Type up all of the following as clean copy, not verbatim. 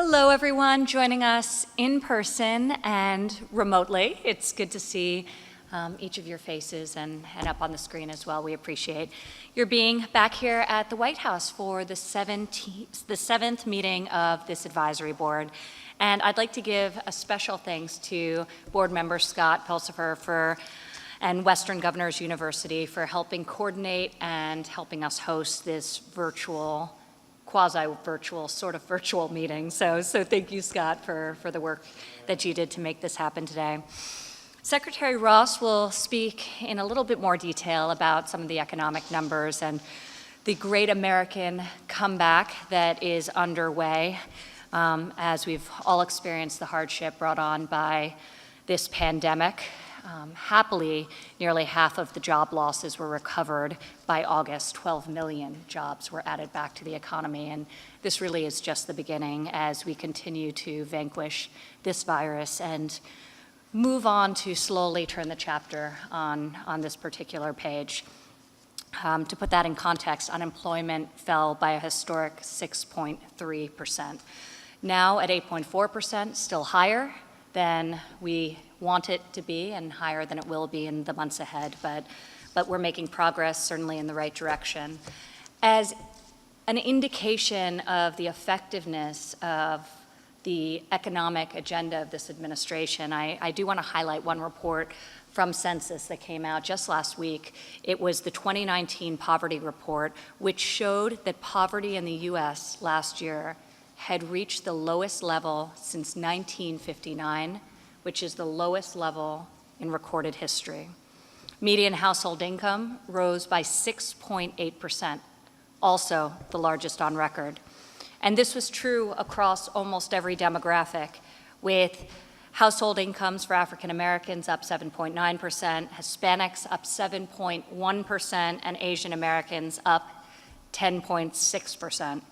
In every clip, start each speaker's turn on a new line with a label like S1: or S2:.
S1: Hello, everyone joining us in person and remotely. It's good to see each of your faces and up on the screen as well. We appreciate your being back here at the White House for the seventh meeting of this advisory board. And I'd like to give a special thanks to board member Scott Pulsipher and Western Governors University for helping coordinate and helping us host this virtual quasi-virtual, sort of virtual meeting. So thank you, Scott, for the work that you did to make this happen today. Secretary Ross will speak in a little bit more detail about some of the economic numbers and the great American comeback that is underway as we've all experienced the hardship brought on by this pandemic. Happily, nearly half of the job losses were recovered by August. 12 million jobs were added back to the economy, and this really is just the beginning as we continue to vanquish this virus and move on to slowly turn the chapter on this particular page. To put that in context, unemployment fell by a historic 6.3%. Now at 8.4%, still higher than we want it to be and higher than it will be in the months ahead, but we're making progress, certainly in the right direction. As an indication of the effectiveness of the economic agenda of this administration, I do want to highlight one report from Census that came out just last week. It was the 2019 Poverty Report, which showed that poverty in the U.S. last year had reached the lowest level since 1959, which is the lowest level in recorded history. Median household income rose by 6.8%, also the largest on record. And this was true across almost every demographic, with household incomes for African Americans up 7.9%, Hispanics up 7.1%, and Asian Americans up 10.6%.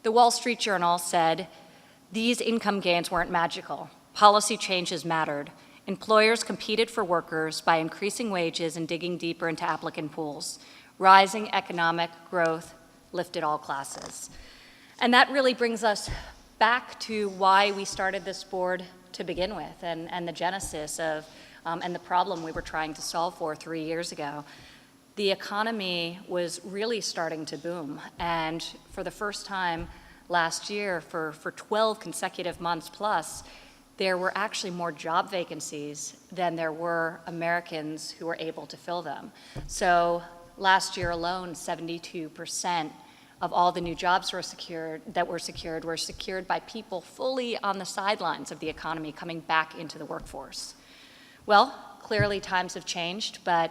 S1: The Wall Street Journal said these income gains weren't magical. Policy changes mattered. Employers competed for workers by increasing wages and digging deeper into applicant pools. Rising economic growth lifted all classes. And that really brings us back to why we started this board to begin with, and the genesis of, and the problem we were trying to solve for 3 years ago. The economy was really starting to boom, and for the first time last year, for 12 consecutive months plus, there were actually more job vacancies than there were Americans who were able to fill them. So last year alone, 72% of all the new jobs were secured by people fully on the sidelines of the economy coming back into the workforce. Well, clearly times have changed, but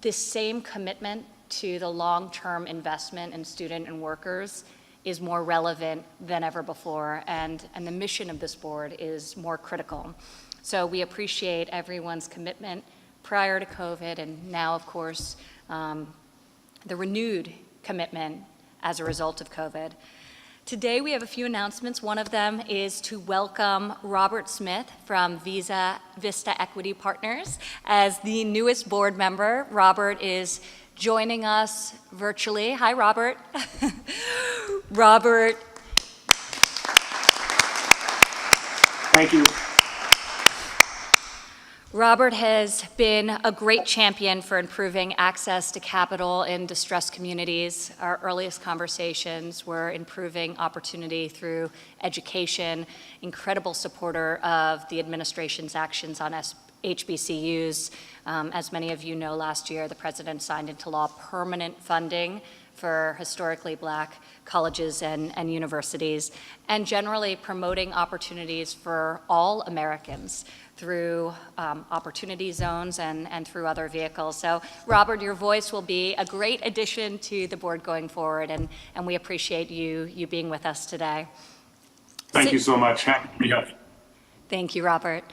S1: this same commitment to the long-term investment in student and workers is more relevant than ever before, and the mission of this board is more critical. So we appreciate everyone's commitment prior to COVID, and now, of course, the renewed commitment as a result of COVID. Today we have a few announcements. One of them is to welcome Robert Smith from Vista Equity Partners as the newest board member. Robert is joining us virtually. Hi, Robert. Robert.
S2: Thank you.
S1: Robert has been a great champion for improving access to capital in distressed communities. Our earliest conversations were improving opportunity through education, incredible supporter of the administration's actions on HBCUs. As many of you know, last year the president signed into law permanent funding for historically Black colleges and universities, and generally promoting opportunities for all Americans through opportunity zones and through other vehicles. So Robert, your voice will be a great addition to the board going forward, and we appreciate you being with us today.
S2: Thank you so much. Happy to be here.
S1: Thank you, Robert.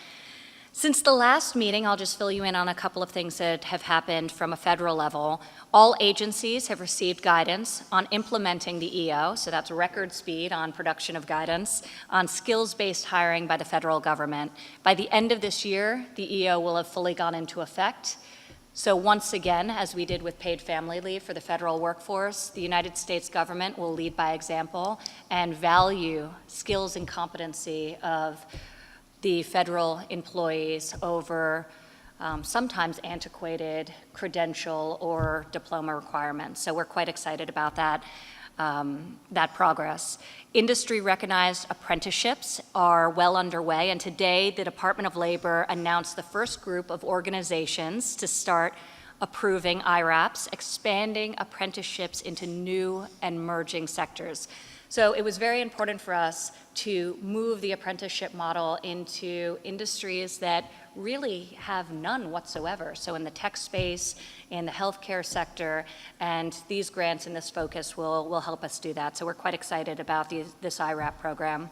S1: Since the last meeting, I'll just fill you in on a couple of things that have happened from a federal level. All agencies have received guidance on implementing the EO, so that's record speed on production of guidance, on skills-based hiring by the federal government. By the end of this year, the EO will have fully gone into effect. So once again, as we did with paid family leave for the federal workforce, the United States government will lead by example and value skills and competency of the federal employees over sometimes antiquated credential or diploma requirements. So we're quite excited about that. That progress. Industry-recognized apprenticeships are well underway, and today the Department of Labor announced the first group of organizations to start approving IRAPs, expanding apprenticeships into new and emerging sectors. So it was very important for us to move the apprenticeship model into industries that really have none whatsoever. So in the tech space, in the healthcare sector, and these grants and this focus will help us do that. So we're quite excited about this IRAP program.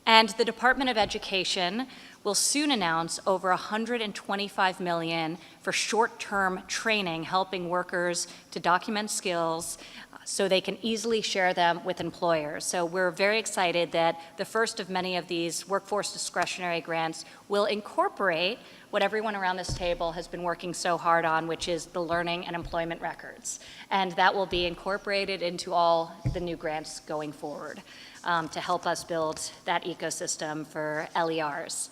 S1: And the Department of Education will soon announce over $125 million for short-term training, helping workers to document skills so they can easily share them with employers. So we're very excited that the first of many of these workforce discretionary grants will incorporate what everyone around this table has been working so hard on, which is the learning and employment records. And that will be incorporated into all the new grants going forward to help us build that ecosystem for LERs.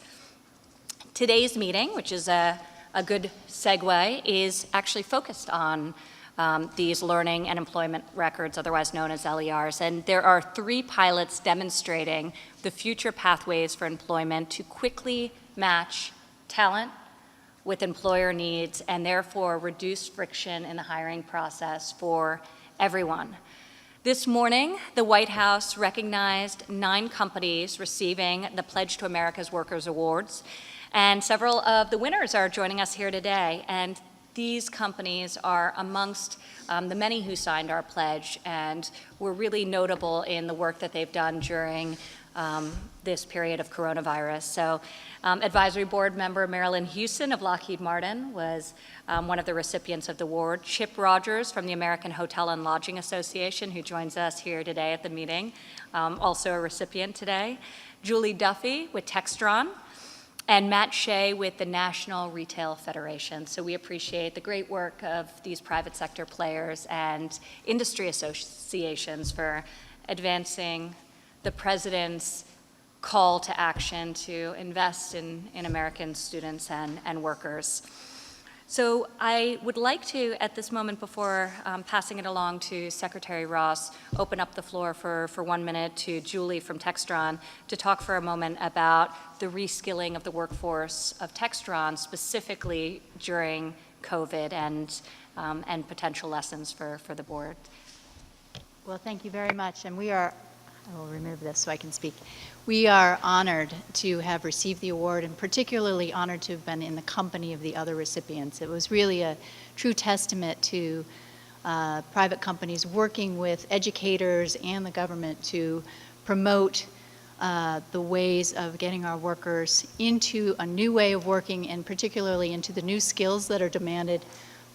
S1: Today's meeting, which is a good segue, is actually focused on these learning and employment records, otherwise known as LERs. And there are 3 pilots demonstrating the future pathways for employment to quickly match talent with employer needs and therefore reduce friction in the hiring process for everyone. This morning, the White House recognized 9 companies receiving the Pledge to America's Workers Awards, and several of the winners are joining us here today. And these companies are amongst the many who signed our pledge and were really notable in the work that they've done during this period of coronavirus. So Advisory Board member Marilyn Houston of Lockheed Martin was one of the recipients of the award. Chip Rogers from the American Hotel and Lodging Association, who joins us here today at the meeting, also a recipient today. Julie Duffy with Textron, and Matt Shea with the National Retail Federation. So we appreciate the great work of these private sector players and industry associations for advancing the President's call to action to invest in American students and workers. So I would like to, at this moment before passing it along to Secretary Ross, open up the floor for 1 minute to Julie from Textron to talk for a moment about the reskilling of the workforce of Textron, specifically during COVID and potential lessons for the board.
S3: Well, thank you very much. And I will remove this so I can speak. We are honored to have received the award, and particularly honored to have been in the company of the other recipients. It was really a true testament to private companies working with educators and the government to promote the ways of getting our workers into a new way of working, and particularly into the new skills that are demanded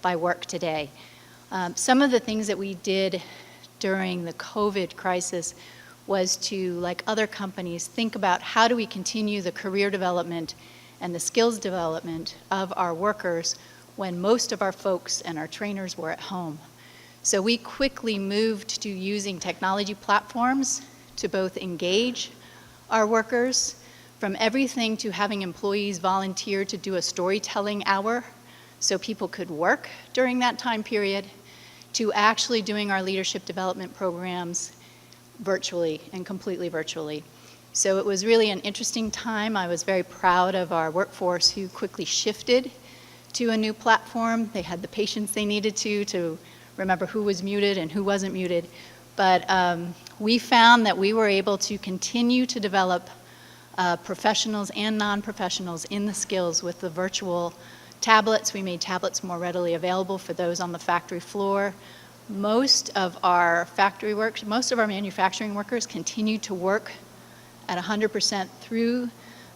S3: by work today. Some of the things that we did during the COVID crisis was to, like other companies, think about how do we continue the career development and the skills development of our workers when most of our folks and our trainers were at home. So we quickly moved to using technology platforms to both engage our workers, from everything to having employees volunteer to do a storytelling hour so people could work during that time period, to actually doing our leadership development programs virtually and completely virtually. So it was really an interesting time. I was very proud of our workforce who quickly shifted to a new platform. They had the patience they needed to remember who was muted and who wasn't muted. But we found that we were able to continue to develop professionals and non-professionals in the skills with the virtual tablets. We made tablets more readily available for those on the factory floor. Most of our manufacturing workers continued to work at 100% through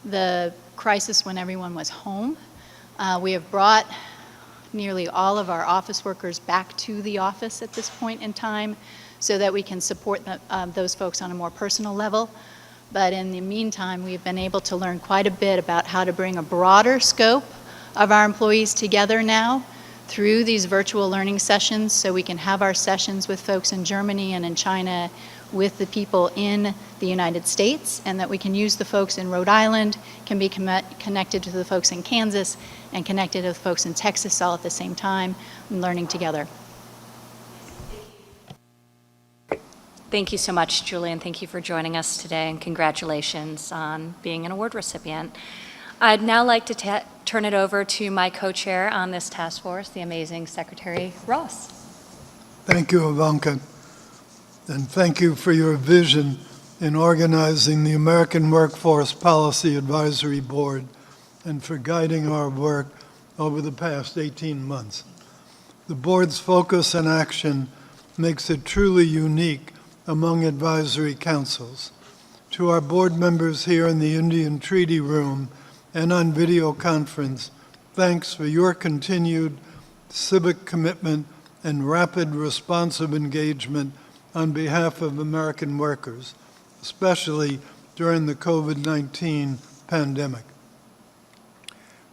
S3: the crisis when everyone was home. We have brought nearly all of our office workers back to the office at this point in time so that we can support those folks on a more personal level. But in the meantime, we've been able to learn quite a bit about how to bring a broader scope of our employees together now through these virtual learning sessions so we can have our sessions with folks in Germany and in China, with the people in the United States, and that we can use the folks in Rhode Island, can be connected to the folks in Kansas, and connected to the folks in Texas all at the same time, and learning together.
S1: Thank you so much, Julian. Thank you for joining us today, and congratulations on being an award recipient. I'd now like to turn it over to my co-chair on this task force, the amazing Secretary Ross.
S4: Thank you, Ivanka, and thank you for your vision in organizing the American Workforce Policy Advisory Board and for guiding our work over the past 18 months. The board's focus and action makes it truly unique among advisory councils. To our board members here in the Indian Treaty Room and on video conference, thanks for your continued civic commitment and rapid responsive engagement on behalf of American workers, especially during the COVID-19 pandemic.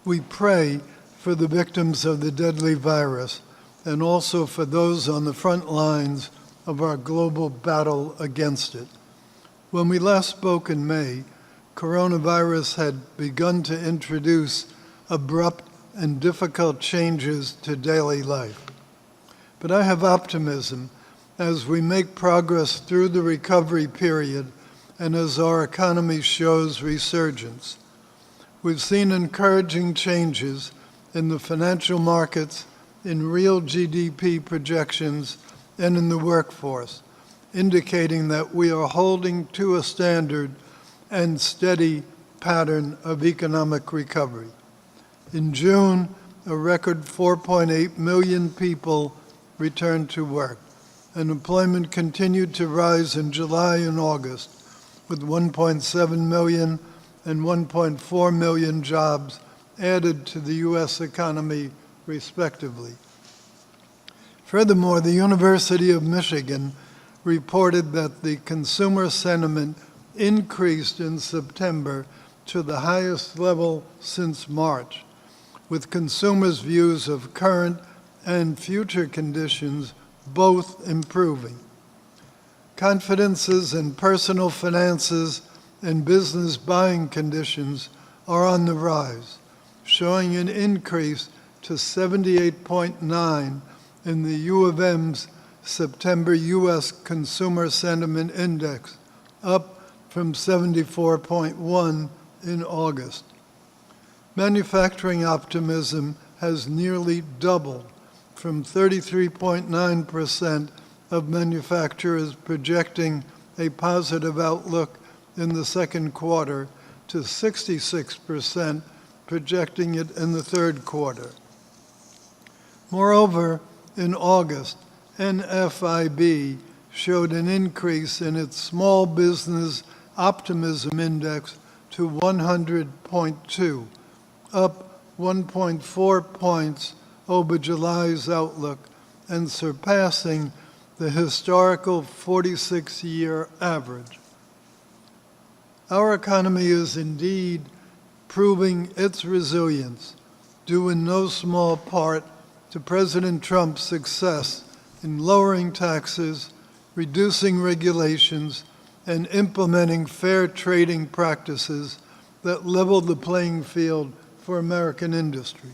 S4: We pray for the victims of the deadly virus and also for those on the front lines of our global battle against it. When we last spoke in May, coronavirus had begun to introduce abrupt and difficult changes to daily life. But I have optimism as we make progress through the recovery period and as our economy shows resurgence. We've seen encouraging changes in the financial markets, in real GDP projections, and in the workforce, indicating that we are holding to a standard and steady pattern of economic recovery. In June, a record 4.8 million people returned to work. Unemployment continued to rise in July and August, with 1.7 million and 1.4 million jobs added to the U.S. economy, respectively. Furthermore, the University of Michigan reported that the consumer sentiment increased in September to the highest level since March, with consumers' views of current and future conditions both improving. Confidences in personal finances and business buying conditions are on the rise, showing an increase to 78.9 in the U of M's September U.S. Consumer Sentiment Index, up from 74.1 in August. Manufacturing optimism has nearly doubled, from 33.9% of manufacturers projecting a positive outlook in the second quarter to 66% projecting it in the third quarter. Moreover, in August, NFIB showed an increase in its Small Business Optimism Index to 100.2, up 1.4 points over July's outlook and surpassing the historical 46-year average. Our economy is indeed proving its resilience, due in no small part to President Trump's success in lowering taxes, reducing regulations, and implementing fair trading practices that level the playing field for American industry.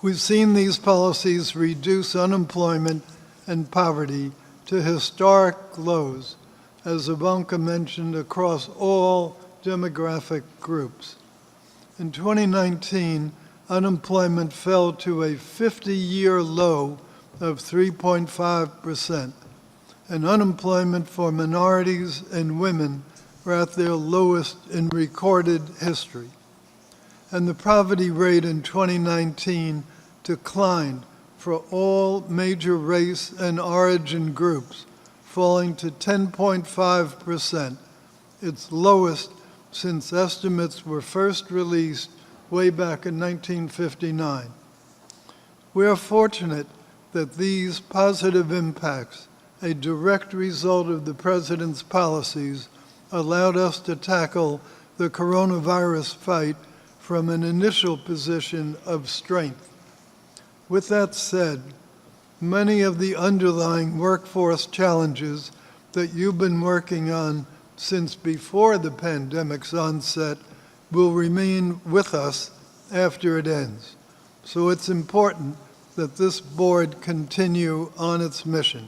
S4: We've seen these policies reduce unemployment and poverty to historic lows, as Ivanka mentioned, across all demographic groups. In 2019, unemployment fell to a 50-year low of 3.5%, and unemployment for minorities and women were at their lowest in recorded history. And the poverty rate in 2019 declined for all major race and origin groups, falling to 10.5%, its lowest since estimates were first released way back in 1959. We are fortunate that these positive impacts, a direct result of the President's policies, allowed us to tackle the coronavirus fight from an initial position of strength. With that said, many of the underlying workforce challenges that you've been working on since before the pandemic's onset will remain with us after it ends. So it's important that this board continue on its mission.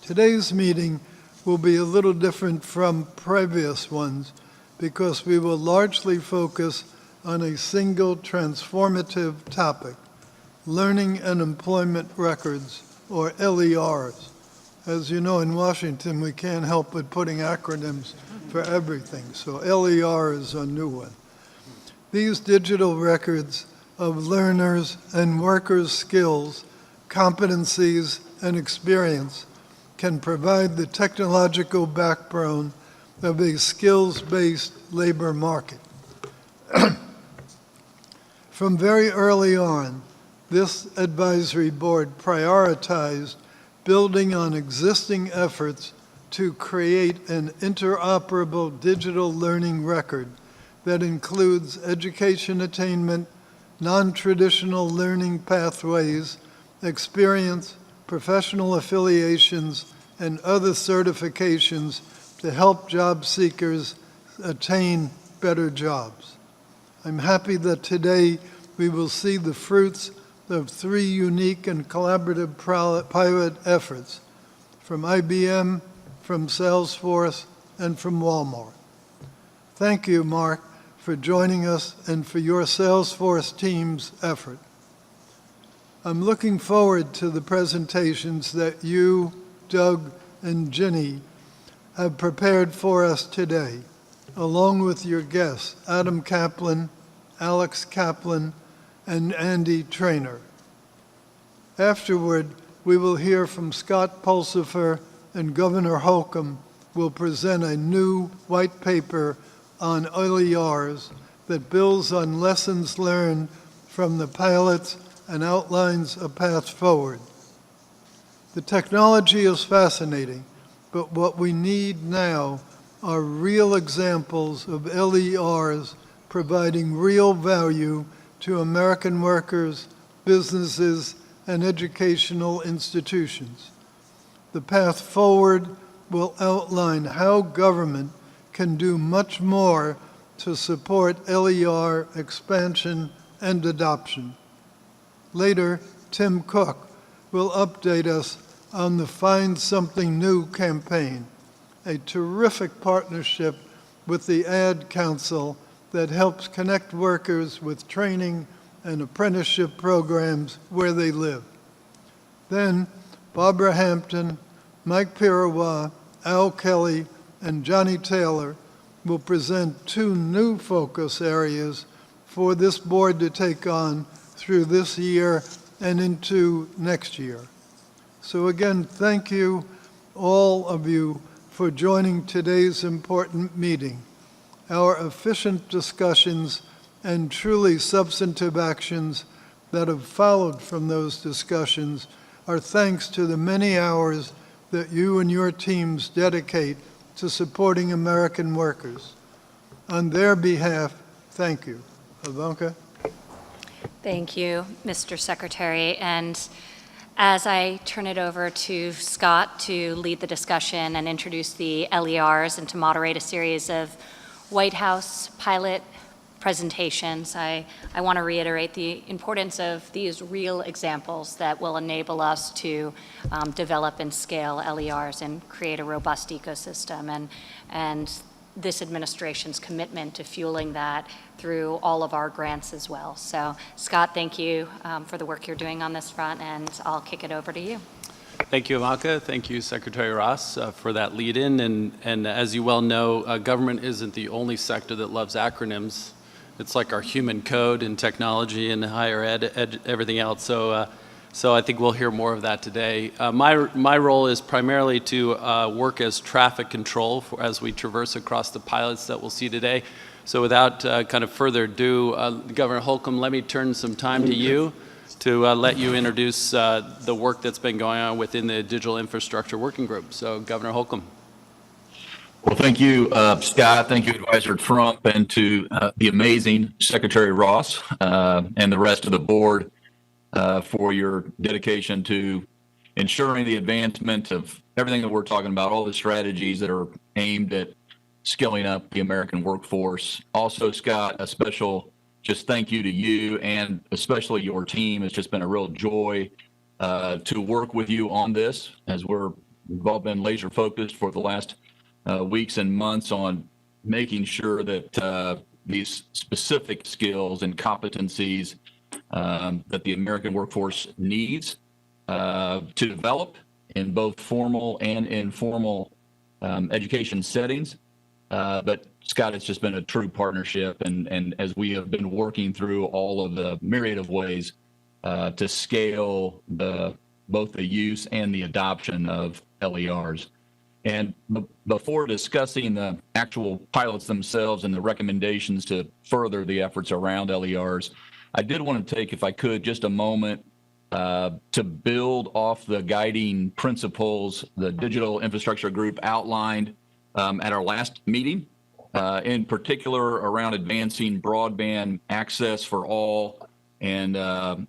S4: Today's meeting will be a little different from previous ones because we will largely focus on a single transformative topic, learning and employment records, or LERs. As you know, in Washington, we can't help but putting acronyms for everything, so LER is a new one. These digital records of learners' and workers' skills, competencies, and experience can provide the technological backbone of a skills-based labor market. From very early on, this advisory board prioritized building on existing efforts to create an interoperable digital learning record that includes education attainment, non-traditional learning pathways, experience, professional affiliations, and other certifications to help job seekers attain better jobs. I'm happy that today we will see the fruits of 3 unique and collaborative pilot efforts from IBM, from Salesforce, and from Walmart. Thank you, Mark, for joining us and for your Salesforce team's effort. I'm looking forward to the presentations that you, Doug, and Ginny have prepared for us today, along with your guests, Adam Kaplan, Alex Kaplan, and Andy Trainer. Afterward, we will hear from Scott Pulsifer, and Governor Holcomb will present a new white paper on LERs that builds on lessons learned from the pilots and outlines a path forward. The technology is fascinating, but what we need now are real examples of LERs providing real value to American workers, businesses, and educational institutions. The path forward will outline how government can do much more to support LER expansion and adoption. Later, Tim Cook will update us on the Find Something New campaign, a terrific partnership with the Ad Council that helps connect workers with training and apprenticeship programs where they live. Then, Barbara Hampton, Mike Pirawa, Al Kelly, and Johnny Taylor will present 2 new focus areas for this board to take on through this year and into next year. So again, thank you, all of you, for joining today's important meeting. Our efficient discussions and truly substantive actions that have followed from those discussions are thanks to the many hours that you and your teams dedicate to supporting American workers. On their behalf, thank you. Ivanka?
S1: Thank you, Mr. Secretary. And as I turn it over to Scott to lead the discussion and introduce the LERs and to moderate a series of White House pilot presentations, I want to reiterate the importance of these real examples that will enable us to develop and scale LERs and create a robust ecosystem. And this administration's commitment to fueling that through all of our grants as well. So, Scott, thank you for the work you're doing on this front, and I'll kick it over to you.
S5: Thank you, Ivanka. Thank you, Secretary Ross, for that lead-in. And as you well know, government isn't the only sector that loves acronyms. It's like our human code in technology and higher ed everything else. So I think we'll hear more of that today. My role is primarily to work as traffic control as we traverse across the pilots that we'll see today. So without kind of further ado, Governor Holcomb, let me turn some time to you to let you introduce the work that's been going on within the Digital Infrastructure Working Group. So Governor Holcomb.
S6: Well, thank you, Scott. Thank you, Advisor Trump, and to the amazing Secretary Ross and the rest of the board. for your dedication to ensuring the advancement of everything that we're talking about, all the strategies that are aimed at skilling up the American workforce. Also, Scott, a special just thank you to you and especially your team. It's just been a real joy to work with you on this, as we've all been laser focused for the last weeks and months on making sure that these specific skills and competencies that the American workforce needs to develop in both formal and informal education settings. But Scott, it's just been a true partnership, and as we have been working through all of the myriad of ways to scale both the use and the adoption of LERs. And before discussing the actual pilots themselves and the recommendations to further the efforts around LERs, I did want to take, if I could, just a moment to build off the guiding principles the Digital Infrastructure Group outlined at our last meeting, in particular around advancing broadband access for all and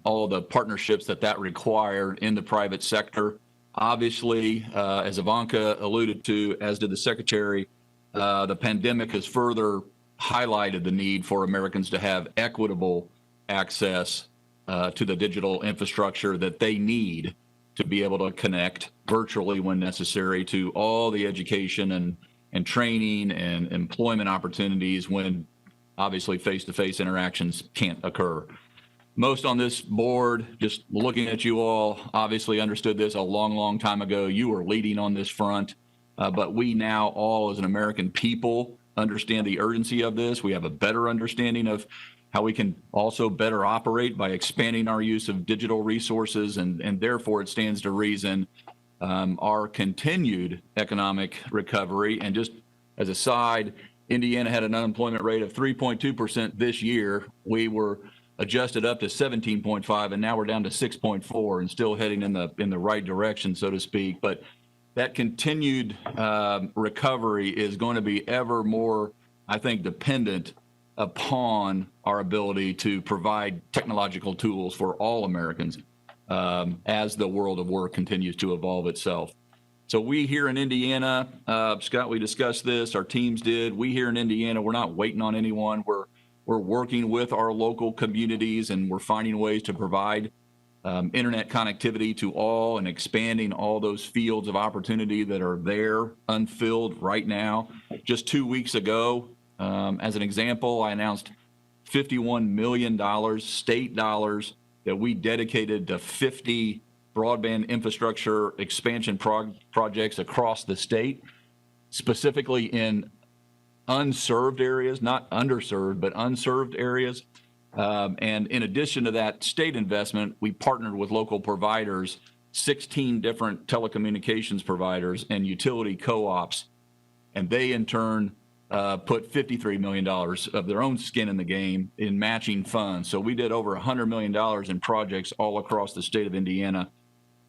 S6: all the partnerships that required in the private sector. Obviously, as Ivanka alluded to, as did the Secretary, the pandemic has further highlighted the need for Americans to have equitable access to the digital infrastructure that they need to be able to connect virtually when necessary to all the education and training and employment opportunities when obviously face-to-face interactions can't occur. Most on this board, just looking at you all, obviously understood this a long, long time ago. You were leading on this front, but we now all as an American people understand the urgency of this. We have a better understanding of how we can also better operate by expanding our use of digital resources, and therefore it stands to reason our continued economic recovery. And just as a side, Indiana had an unemployment rate of 3.2% this year. We were adjusted up to 17.5, and now we're down to 6.4, and still heading in the right direction, so to speak. But that continued recovery is going to be ever more, I think, dependent upon our ability to provide technological tools for all Americans as the world of work continues to evolve itself. So we here in Indiana, Scott, we discussed this, our teams did. We here in Indiana, we're not waiting on anyone. We're working with our local communities, and we're finding ways to provide internet connectivity to all and expanding all those fields of opportunity that are there unfilled right now. Just 2 weeks ago, as an example, I announced $51 million state dollars that we dedicated to 50 broadband infrastructure expansion projects across the state, specifically in unserved areas, not underserved, but unserved areas. And in addition to that state investment, we partnered with local providers, 16 different telecommunications providers and utility co-ops, and they in turn put $53 million of their own skin in the game in matching funds. So we did over $100 million in projects all across the state of Indiana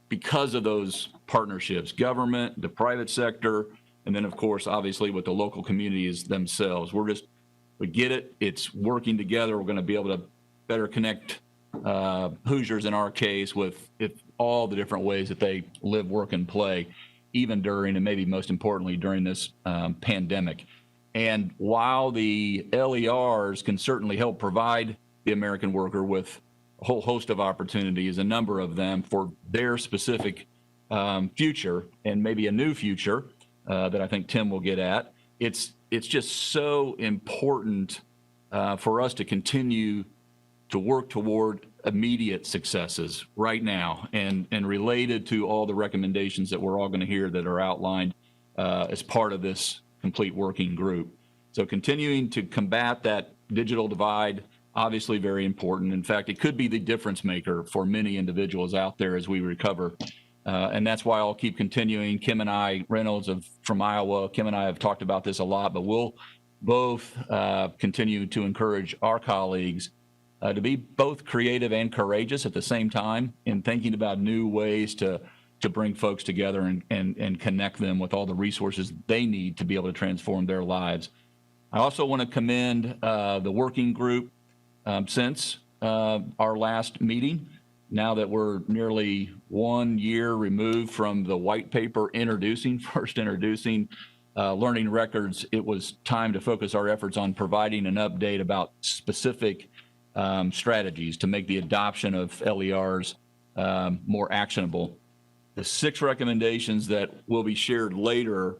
S6: because of those partnerships, government, the private sector, and then, of course, obviously with the local communities themselves. We get it. It's working together. We're going to be able to better connect Hoosiers, in our case, with all the different ways that they live, work, and play, even during, and maybe most importantly, during this pandemic. And while the LERs can certainly help provide the American worker with a whole host of opportunities, a number of them for their specific future and maybe a new future that I think Tim will get at, it's just so important for us to continue to work toward immediate successes right now and related to all the recommendations that we're all going to hear that are outlined as part of this complete working group. So continuing to combat that digital divide, obviously very important. In fact, it could be the difference maker for many individuals out there as we recover. And that's why I'll keep continuing. Kim and I, Reynolds from Iowa, Kim and I have talked about this a lot, but we'll both continue to encourage our colleagues to be both creative and courageous at the same time in thinking about new ways to bring folks together and connect them with all the resources they need to be able to transform their lives. I also want to commend the working group since our last meeting. now that we're nearly 1 year removed from the white paper first introducing learning records, it was time to focus our efforts on providing an update about specific strategies to make the adoption of LERs more actionable. The 6 recommendations that will be shared later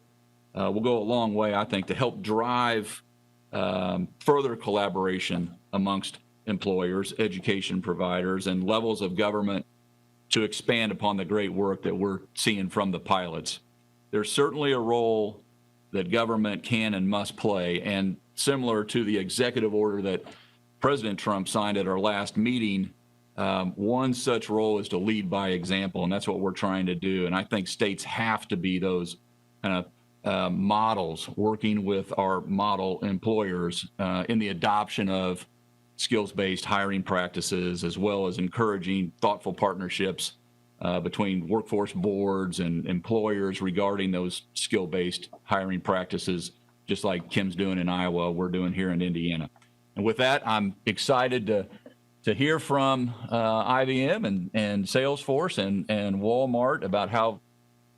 S6: will go a long way, I think, to help drive further collaboration amongst employers, education providers, and levels of government to expand upon the great work that we're seeing from the pilots. There's certainly a role that government can and must play, and similar to the executive order that President Trump signed at our last meeting, one such role is to lead by example, and that's what we're trying to do. And I think states have to be those kind of models, working with our model employers in the adoption of skills-based hiring practices, as well as encouraging thoughtful partnerships between workforce boards and employers regarding those skill-based hiring practices, just like Kim's doing in Iowa, we're doing here in Indiana. And with that, I'm excited to hear from IBM and Salesforce and Walmart about how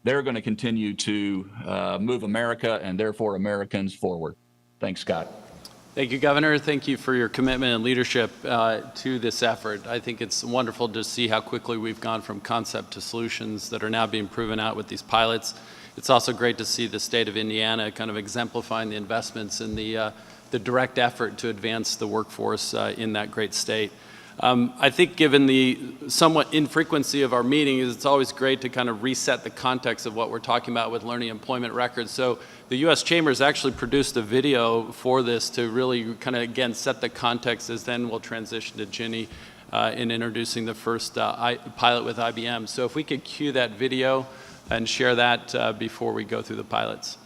S6: they're going to continue to move America and therefore Americans forward. Thanks, Scott.
S5: Thank you, Governor. Thank you for your commitment and leadership to this effort. I think it's wonderful to see how quickly we've gone from concept to solutions that are now being proven out with these pilots. It's also great to see the state of Indiana kind of exemplifying the investments in the direct effort to advance the workforce in that great state. I think given the somewhat infrequency of our meetings, it's always great to kind of reset the context of what we're talking about with learning employment records. So the U.S. Chambers actually produced a video for this to really kind of, again, set the context, as then we'll transition to Ginny in introducing the first pilot with IBM. So if we could cue that video and share that before we go through the pilots.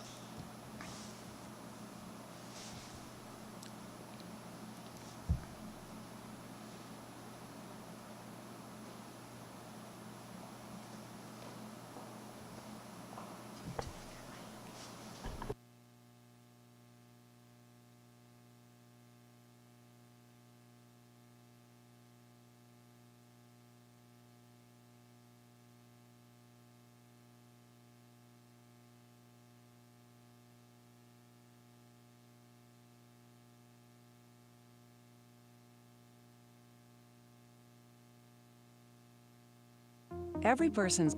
S7: Every person's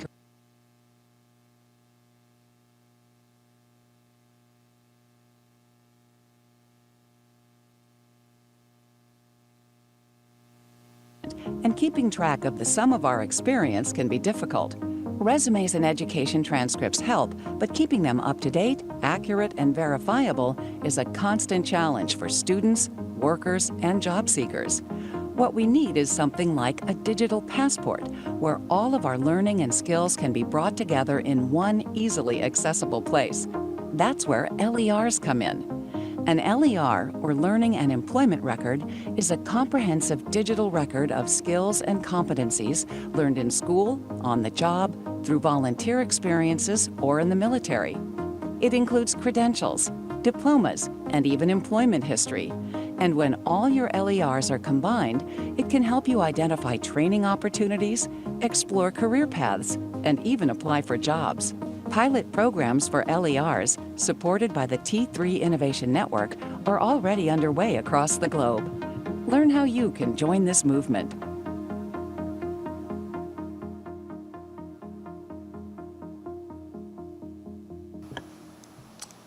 S7: and keeping track of the sum of our experience can be difficult. Resumes and education transcripts help, but keeping them up to date, accurate, and verifiable is a constant challenge for students, workers, and job seekers. What we need is something like a digital passport, where all of our learning and skills can be brought together in one easily accessible place. That's where LERs come in. An LER, or Learning and Employment Record, is a comprehensive digital record of skills and competencies learned in school, on the job, through volunteer experiences, or in the military. It includes credentials, diplomas, and even employment history. And when all your LERs are combined, it can help you identify training opportunities, explore career paths, and even apply for jobs. Pilot programs for LERs, supported by the T3 Innovation Network, are already underway across the globe. Learn how you can join this movement.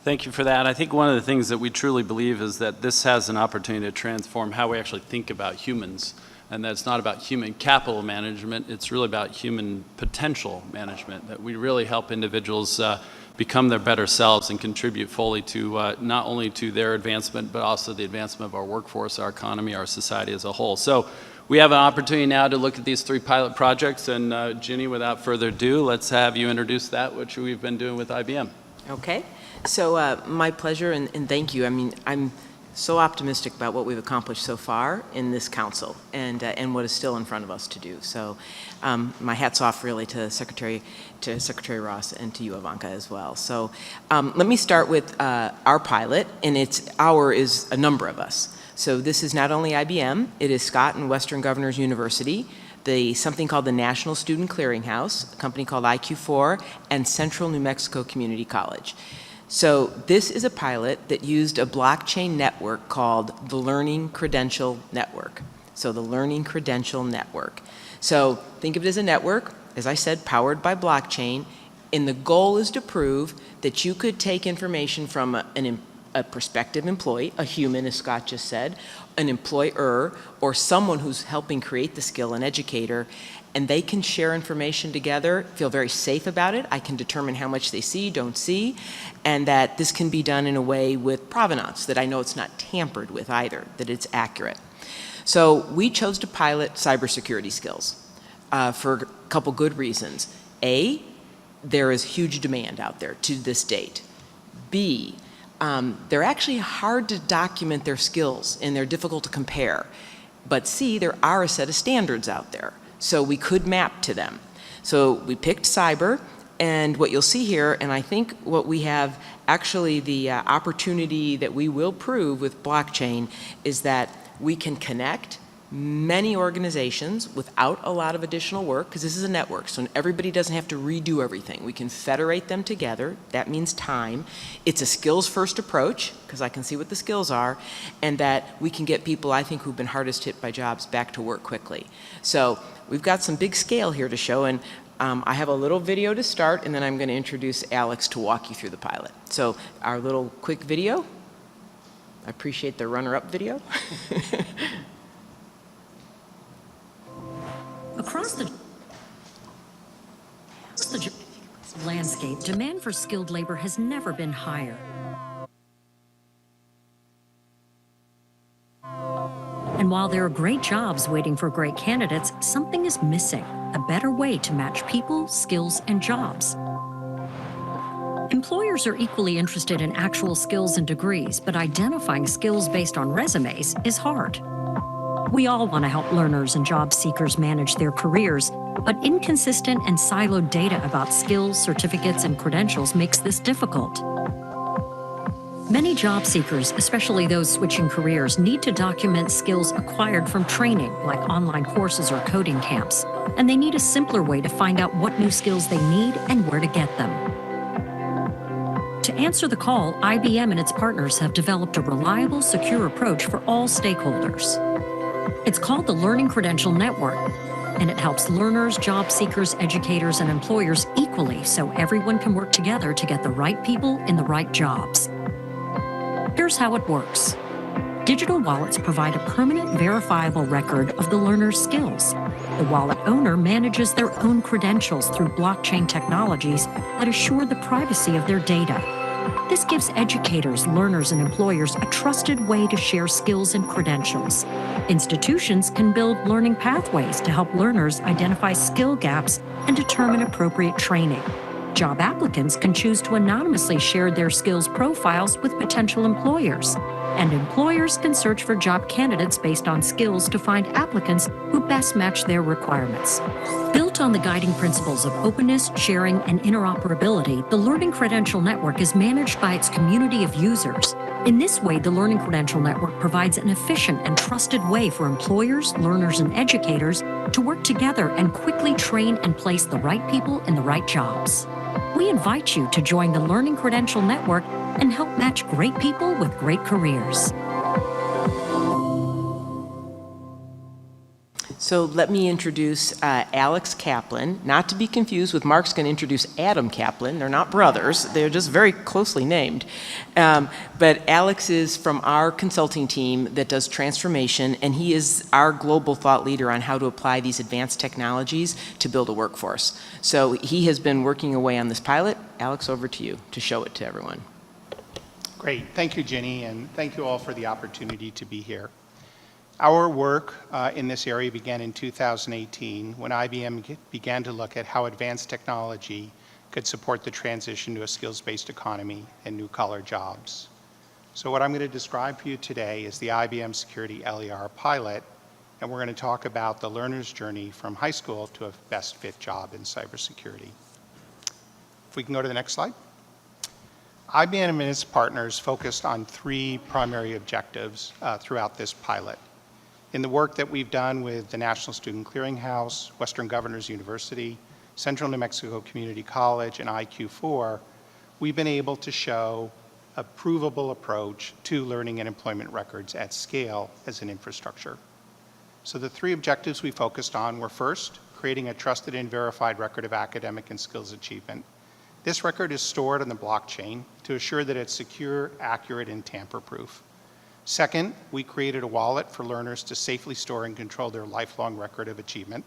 S5: Thank you for that. I think one of the things that we truly believe is that this has an opportunity to transform how we actually think about humans, and that it's not about human capital management, it's really about human potential management, that we really help individuals become their better selves and contribute fully to not only to their advancement, but also the advancement of our workforce, our economy, our society as a whole. So we have an opportunity now to look at these 3 pilot projects, and Ginny, without further ado, let's have you introduce that, which we've been doing with IBM.
S8: Okay, so my pleasure and thank you. I mean, I'm so optimistic about what we've accomplished so far in this council and what is still in front of us to do. So my hat's off really to Secretary Ross and to you, Ivanka, as well. So let me start with our pilot, and our is a number of us. So this is not only IBM, it is Scott and Western Governors University, something called the National Student Clearinghouse, a company called IQ4, and Central New Mexico Community College. So this is a pilot that used a blockchain network called the Learning Credential Network. So the Learning Credential Network. So think of it as a network, as I said, powered by blockchain, and the goal is to prove that you could take information from a prospective employee, a human, as Scott just said, an employer, or someone who's helping create the skill, an educator, and they can share information together, feel very safe about it. I can determine how much they see, don't see, and that this can be done in a way with provenance, that I know it's not tampered with either, that it's accurate. So we chose to pilot cybersecurity skills for a couple good reasons. A, there is huge demand out there to this date. B, they're actually hard to document their skills and they're difficult to compare. But C, there are a set of standards out there, so we could map to them. So we picked cyber, and what you'll see here, and I think what we have actually the opportunity that we will prove with blockchain is that we can connect many organizations without a lot of additional work, because this is a network, so everybody doesn't have to redo everything. We can federate them together. That means time. It's a skills-first approach, because I can see what the skills are, and that we can get people, I think, who've been hardest hit by jobs back to work quickly. So we've got some big scale here to show, and I have a little video to start, and then I'm going to introduce Alex to walk you through the pilot. So our little quick video. I appreciate the runner-up video.
S9: Across the landscape, demand for skilled labor has never been higher. And while there are great jobs waiting for great candidates, something is missing: a better way to match people, skills, and jobs. Employers are equally interested in actual skills and degrees, but identifying skills based on resumes is hard. We all want to help learners and job seekers manage their careers, but inconsistent and siloed data about skills, certificates, and credentials makes this difficult. Many job seekers, especially those switching careers, need to document skills acquired from training, like online courses or coding camps, and they need a simpler way to find out what new skills they need and where to get them. To answer the call, IBM and its partners have developed a reliable, secure approach for all stakeholders. It's called the Learning Credential Network, and it helps learners, job seekers, educators, and employers equally, so everyone can work together to get the right people in the right jobs. Here's how it works. Digital wallets provide a permanent, verifiable record of the learner's skills. The wallet owner manages their own credentials through blockchain technologies that assure the privacy of their data. This gives educators, learners, and employers a trusted way to share skills and credentials. Institutions can build learning pathways to help learners identify skill gaps and determine appropriate training. Job applicants can choose to anonymously share their skills profiles with potential employers. And employers can search for job candidates based on skills to find applicants who best match their requirements. Built on the guiding principles of openness, sharing, and interoperability, the Learning Credential Network is managed by its community of users. In this way, the Learning Credential Network provides an efficient and trusted way for employers, learners, and educators to work together and quickly train and place the right people in the right jobs. We invite you to join the Learning Credential Network and help match great people with great careers.
S8: So let me introduce Alex Kaplan, not to be confused with Mark's going to introduce Adam Kaplan. They're not brothers. They're just very closely named. But Alex is from our consulting team that does transformation, and he is our global thought leader on how to apply these advanced technologies to build a workforce. So he has been working away on this pilot. Alex, over to you to show it to everyone.
S10: Great. Thank you, Ginny, and thank you all for the opportunity to be here. Our work in this area began in 2018 when IBM began to look at how advanced technology could support the transition to a skills-based economy and new-collar jobs. So what I'm going to describe for you today is the IBM Security LER pilot, and we're going to talk about the learner's journey from high school to a best fit job in cybersecurity. If we can go to the next slide. IBM and its partners focused on three primary objectives throughout this pilot. In the work that we've done with the National Student Clearinghouse, Western Governors University, Central New Mexico Community College, and IQ4, we've been able to show a provable approach to learning and employment records at scale as an infrastructure. So the three objectives we focused on were, first, creating a trusted and verified record of academic and skills achievement. This record is stored on the blockchain to assure that it's secure, accurate, and tamper-proof. Second, we created a wallet for learners to safely store and control their lifelong record of achievement,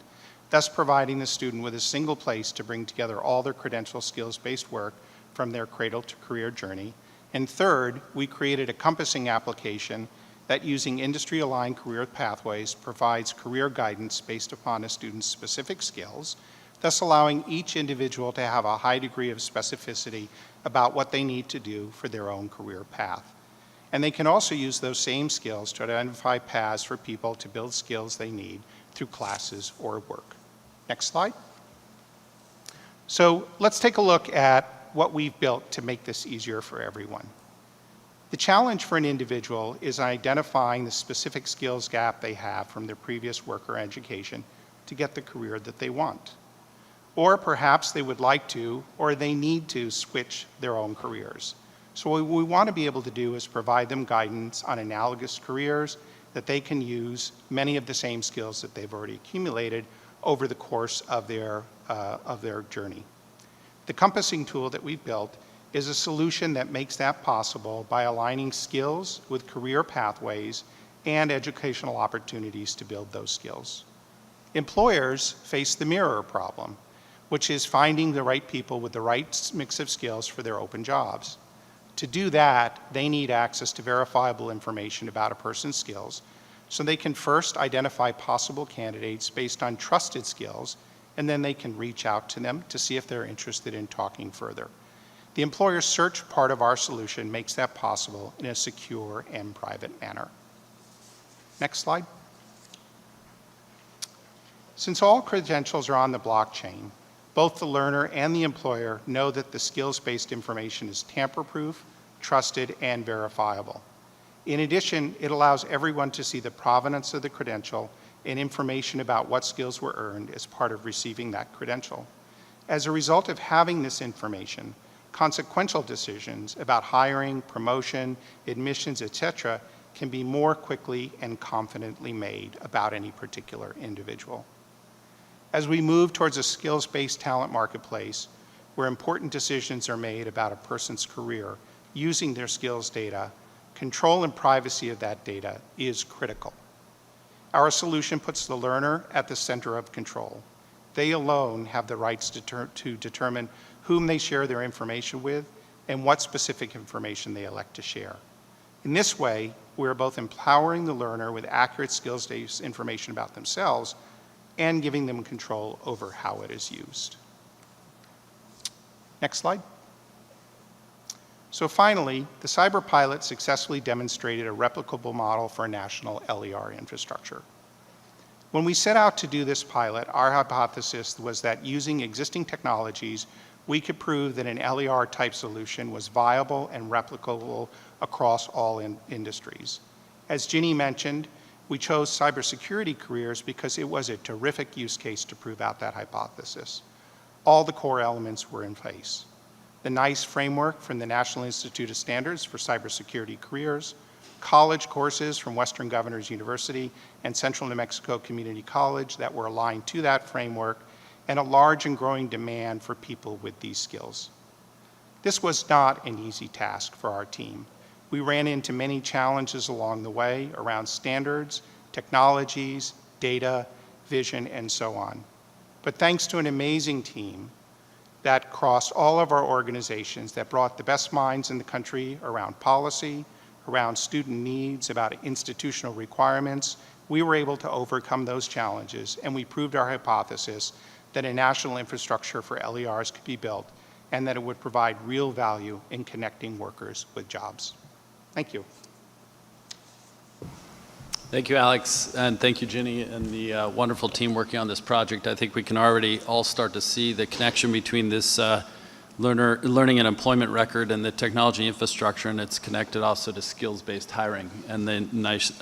S10: thus providing the student with a single place to bring together all their credential skills-based work from their cradle to career journey. And third, we created a compassing application that, using industry-aligned career pathways, provides career guidance based upon a student's specific skills, thus allowing each individual to have a high degree of specificity about what they need to do for their own career path. And they can also use those same skills to identify paths for people to build skills they need through classes or work. Next slide. So let's take a look at what we've built to make this easier for everyone. The challenge for an individual is identifying the specific skills gap they have from their previous work or education to get the career that they want. Or perhaps they would like to, or they need to switch their own careers. So what we want to be able to do is provide them guidance on analogous careers that they can use many of the same skills that they've already accumulated over the course of their journey. The compassing tool that we've built is a solution that makes that possible by aligning skills with career pathways and educational opportunities to build those skills. Employers face the mirror problem, which is finding the right people with the right mix of skills for their open jobs. To do that, they need access to verifiable information about a person's skills, so they can first identify possible candidates based on trusted skills, and then they can reach out to them to see if they're interested in talking further. The employer search part of our solution makes that possible in a secure and private manner. Next slide. Since all credentials are on the blockchain, both the learner and the employer know that the skills-based information is tamper-proof, trusted, and verifiable. In addition, it allows everyone to see the provenance of the credential and information about what skills were earned as part of receiving that credential. As a result of having this information, consequential decisions about hiring, promotion, admissions, etc., can be more quickly and confidently made about any particular individual. As we move towards a skills-based talent marketplace, where important decisions are made about a person's career using their skills data, control and privacy of that data is critical. Our solution puts the learner at the center of control. They alone have the rights to determine whom they share their information with and what specific information they elect to share. In this way, we're both empowering the learner with accurate skills-based information about themselves and giving them control over how it is used. Next slide. So finally, the Cyber Pilot successfully demonstrated a replicable model for a national LER infrastructure. When we set out to do this pilot, our hypothesis was that using existing technologies, we could prove that an LER-type solution was viable and replicable across all industries. As Ginny mentioned, we chose cybersecurity careers because it was a terrific use case to prove out that hypothesis. All the core elements were in place. The NICE framework from the National Institute of Standards for Cybersecurity Careers, college courses from Western Governors University and Central New Mexico Community College that were aligned to that framework, and a large and growing demand for people with these skills. This was not an easy task for our team. We ran into many challenges along the way around standards, technologies, data, vision, and so on. But thanks to an amazing team that crossed all of our organizations, that brought the best minds in the country around policy, around student needs, about institutional requirements, we were able to overcome those challenges, and we proved our hypothesis that a national infrastructure for LERs could be built and that it would provide real value in connecting workers with jobs. Thank you.
S5: Thank you, Alex, and thank you, Ginny, and the wonderful team working on this project. I think we can already all start to see the connection between this learning and employment record and the technology infrastructure, and it's connected also to skills-based hiring and the nice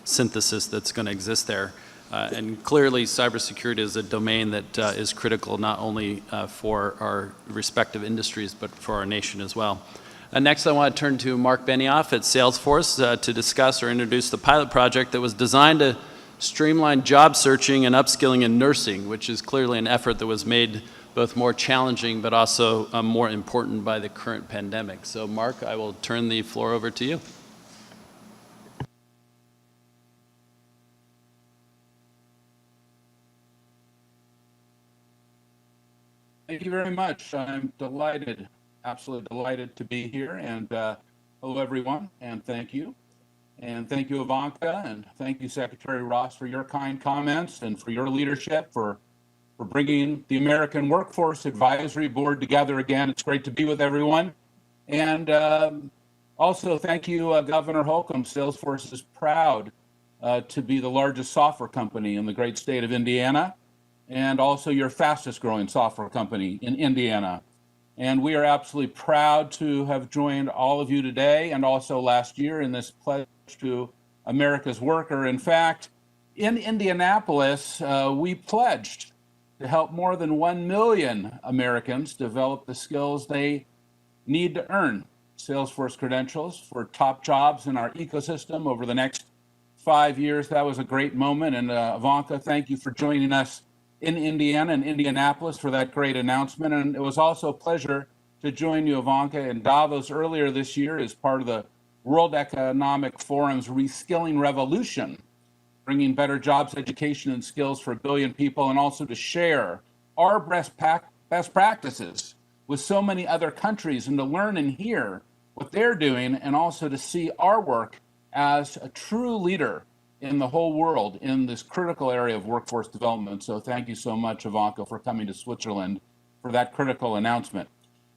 S5: synthesis that's going to exist there. And clearly, cybersecurity is a domain that is critical not only for our respective industries, but for our nation as well. Next, I want to turn to Mark Benioff at Salesforce to discuss or introduce the pilot project that was designed to streamline job searching and upskilling in nursing, which is clearly an effort that was made both more challenging but also more important by the current pandemic. So, Mark, I will turn the floor over to you.
S11: Thank you very much. I'm delighted, absolutely delighted to be here. And hello, everyone, and thank you. And thank you, Ivanka, and thank you, Secretary Ross, for your kind comments and for your leadership, for bringing the American Workforce Advisory Board together again. It's great to be with everyone. And also, thank you, Governor Holcomb. Salesforce is proud to be the largest software company in the great state of Indiana, and also your fastest growing software company in Indiana. And we are absolutely proud to have joined all of you today and also last year in this pledge to America's worker. In fact, in Indianapolis, we pledged to help more than 1 million Americans develop the skills they need to earn Salesforce credentials for top jobs in our ecosystem over the next 5 years. That was a great moment. And Ivanka, thank you for joining us in Indiana and Indianapolis for that great announcement. And it was also a pleasure to join you, Ivanka, in Davos earlier this year as part of the World Economic Forum's Reskilling Revolution, bringing better jobs, education, and skills for 1 billion people, and also to share our best practices with so many other countries and to learn and hear what they're doing, and also to see our work as a true leader in the whole world in this critical area of workforce development. So thank you so much, Ivanka, for coming to Switzerland for that critical announcement.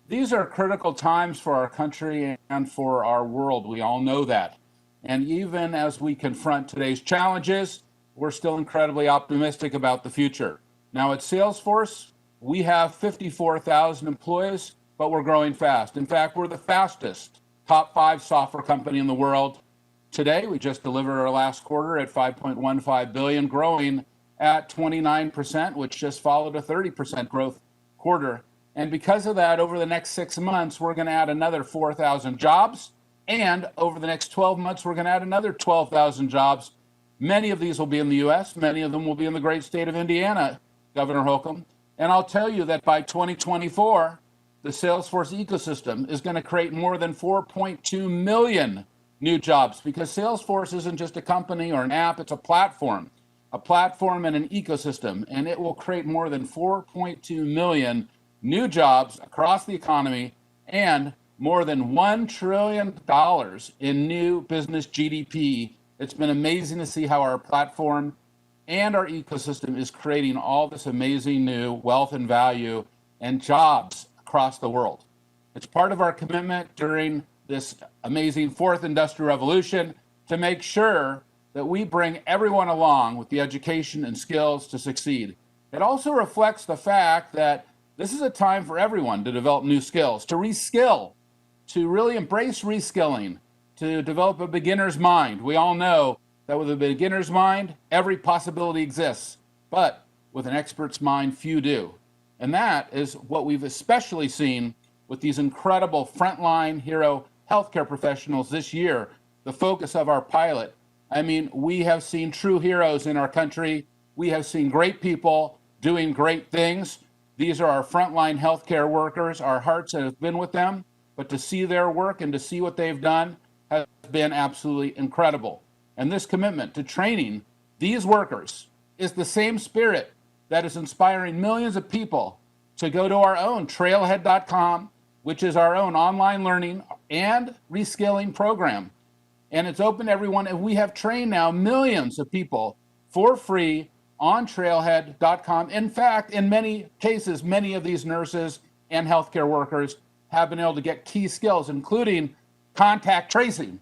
S11: These are critical times for our country and for our world. We all know that. And even as we confront today's challenges, we're still incredibly optimistic about the future. Now at Salesforce, we have 54,000 employees, but we're growing fast. In fact, we're the fastest top 5 software company in the world. Today, we just delivered our last quarter at $5.15 billion, growing at 29%, which just followed a 30% growth quarter. And because of that, over the next 6 months, we're going to add another 4,000 jobs. And over the next 12 months, we're going to add another 12,000 jobs. Many of these will be in the U.S. Many of them will be in the great state of Indiana, Governor Holcomb. And I'll tell you that by 2024, the Salesforce ecosystem is going to create more than 4.2 million new jobs, because Salesforce isn't just a company or an app, it's a platform and an ecosystem, and it will create more than 4.2 million new jobs across the economy and more than $1 trillion in new business GDP. It's been amazing to see how our platform and our ecosystem is creating all this amazing new wealth and value and jobs across the world. It's part of our commitment during this amazing 4th industrial revolution to make sure that we bring everyone along with the education and skills to succeed. It also reflects the fact that this is a time for everyone to develop new skills, to reskill, to really embrace reskilling, to develop a beginner's mind. We all know that with a beginner's mind, every possibility exists, but with an expert's mind, few do. And that is what we've especially seen with these incredible frontline hero healthcare professionals this year, the focus of our pilot. I mean, we have seen true heroes in our country. We have seen great people doing great things. These are our frontline healthcare workers. Our hearts have been with them, but to see their work and to see what they've done has been absolutely incredible. And this commitment to training these workers is the same spirit that is inspiring millions of people to go to our own trailhead.com, which is our own online learning and reskilling program. And it's open to everyone. And we have trained now millions of people for free on trailhead.com. In fact, in many cases, many of these nurses and healthcare workers have been able to get key skills, including contact tracing,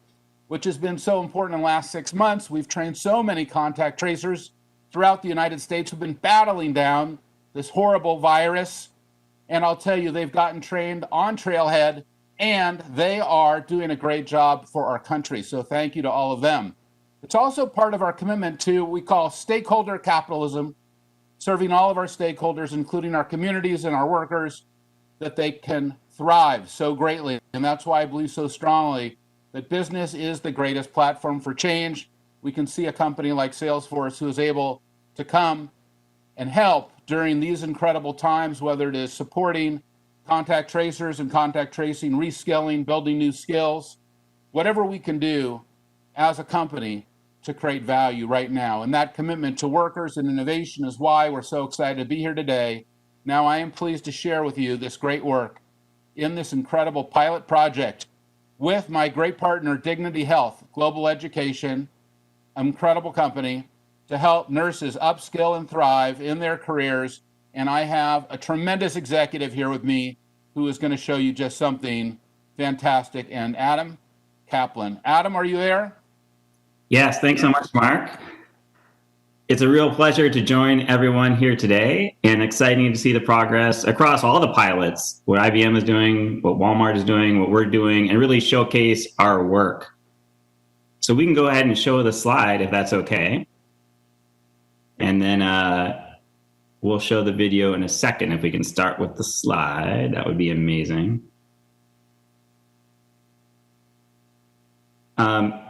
S11: which has been so important in the last 6 months. We've trained so many contact tracers throughout the United States who've been battling down this horrible virus. And I'll tell you, they've gotten trained on Trailhead, and they are doing a great job for our country. So thank you to all of them. It's also part of our commitment to what we call stakeholder capitalism, serving all of our stakeholders, including our communities and our workers, that they can thrive so greatly. And that's why I believe so strongly that business is the greatest platform for change. We can see a company like Salesforce who is able to come and help during these incredible times, whether it is supporting contact tracers and contact tracing, reskilling, building new skills, whatever we can do as a company to create value right now. And that commitment to workers and innovation is why we're so excited to be here today. Now, I am pleased to share with you this great work in this incredible pilot project with my great partner, Dignity Health Global Education, an incredible company, to help nurses upskill and thrive in their careers. And I have a tremendous executive here with me who is going to show you just something fantastic. And Adam Kaplan. Adam, are you there?
S12: Yes, thanks so much, Mark. It's a real pleasure to join everyone here today, and exciting to see the progress across all the pilots, what IBM is doing, what Walmart is doing, what we're doing, and really showcase our work. So we can go ahead and show the slide if that's okay. And then we'll show the video in a second. If we can start with the slide, that would be amazing.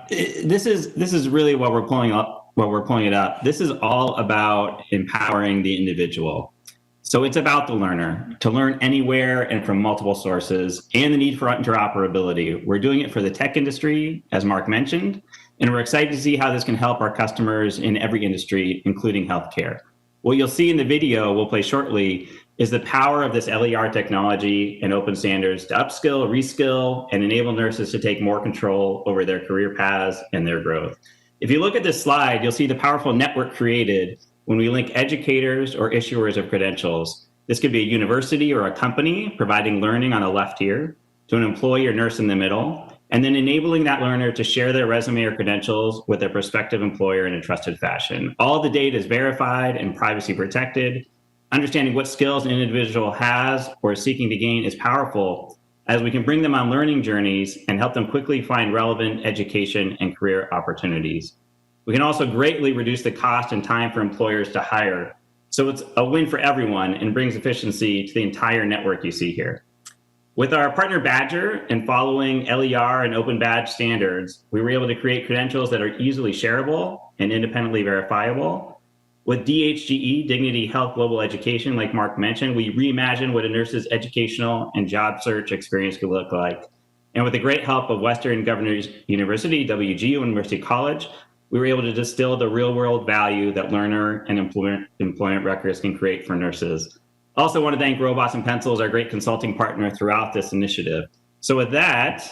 S12: This is really what we're pulling up. It up. This is all about empowering the individual. So it's about the learner to learn anywhere and from multiple sources, and the need for interoperability. We're doing it for the tech industry, as Mark mentioned, and we're excited to see how this can help our customers in every industry, including healthcare. What you'll see in the video we'll play shortly is the power of this LER technology and open standards to upskill, reskill, and enable nurses to take more control over their career paths and their growth. If you look at this slide, you'll see the powerful network created when we link educators or issuers of credentials. This could be a university or a company providing learning on the left here, to an employee or nurse in the middle, and then enabling that learner to share their resume or credentials with their prospective employer in a trusted fashion. All the data is verified and privacy protected. Understanding what skills an individual has or is seeking to gain is powerful, as we can bring them on learning journeys and help them quickly find relevant education and career opportunities. We can also greatly reduce the cost and time for employers to hire. So it's a win for everyone and brings efficiency to the entire network you see here. With our partner Badger and following LER and Open Badge standards, we were able to create credentials that are easily shareable and independently verifiable. With DHGE, Dignity Health Global Education, like Mark mentioned, we reimagined what a nurse's educational and job search experience could look like. And with the great help of Western Governors University, WGU University College, we were able to distill the real-world value that learner and employment records can create for nurses. Also want to thank Robots and Pencils, our great consulting partner throughout this initiative. So with that,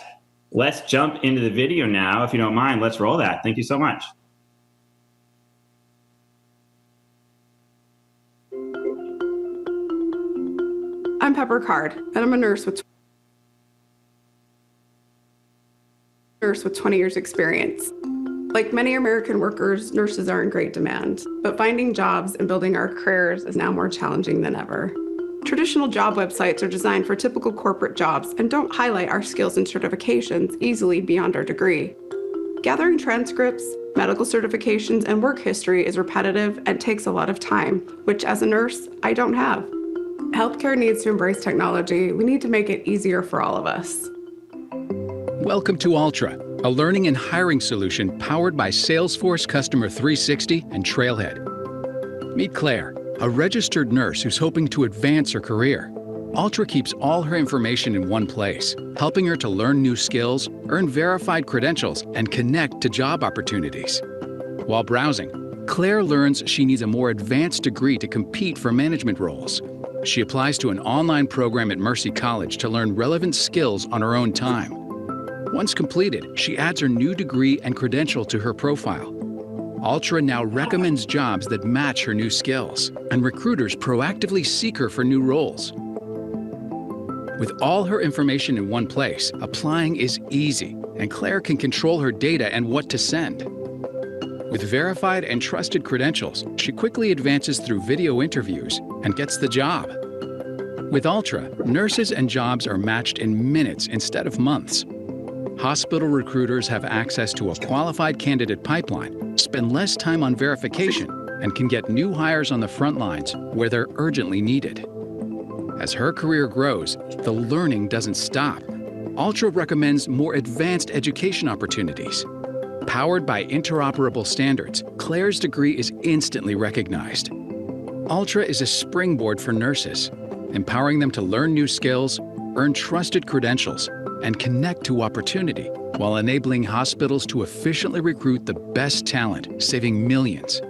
S12: let's jump into the video now. If you don't mind, let's roll that. Thank you so much.
S13: I'm Pepper Card, and I'm a nurse with 20 years experience. Like many American workers, nurses are in great demand, but finding jobs and building our careers is now more challenging than ever. Traditional job websites are designed for typical corporate jobs and don't highlight our skills and certifications easily beyond our degree. Gathering transcripts, medical certifications, and work history is repetitive and takes a lot of time, which as a nurse, I don't have. Healthcare needs to embrace technology. We need to make it easier for all of us.
S14: Welcome to Ultra, a learning and hiring solution powered by Salesforce Customer 360 and Trailhead. Meet Claire, a registered nurse who's hoping to advance her career. Ultra keeps all her information in one place, helping her to learn new skills, earn verified credentials, and connect to job opportunities. While browsing, Claire learns she needs a more advanced degree to compete for management roles. She applies to an online program at Mercy College to learn relevant skills on her own time. Once completed, she adds her new degree and credential to her profile. Ultra now recommends jobs that match her new skills, and recruiters proactively seek her for new roles. With all her information in one place, applying is easy, and Claire can control her data and what to send. With verified and trusted credentials, she quickly advances through video interviews and gets the job. With Ultra, nurses and jobs are matched in minutes instead of months. hospital recruiters have access to a qualified candidate pipeline, spend less time on verification, and can get new hires on the front lines where they're urgently needed. As her career grows, the learning doesn't stop. Ultra recommends more advanced education opportunities. Powered by interoperable standards, Claire's degree is instantly recognized. Ultra is a springboard for nurses, empowering them to learn new skills, earn trusted credentials, and connect to opportunity, while enabling hospitals to efficiently recruit the best talent, saving millions.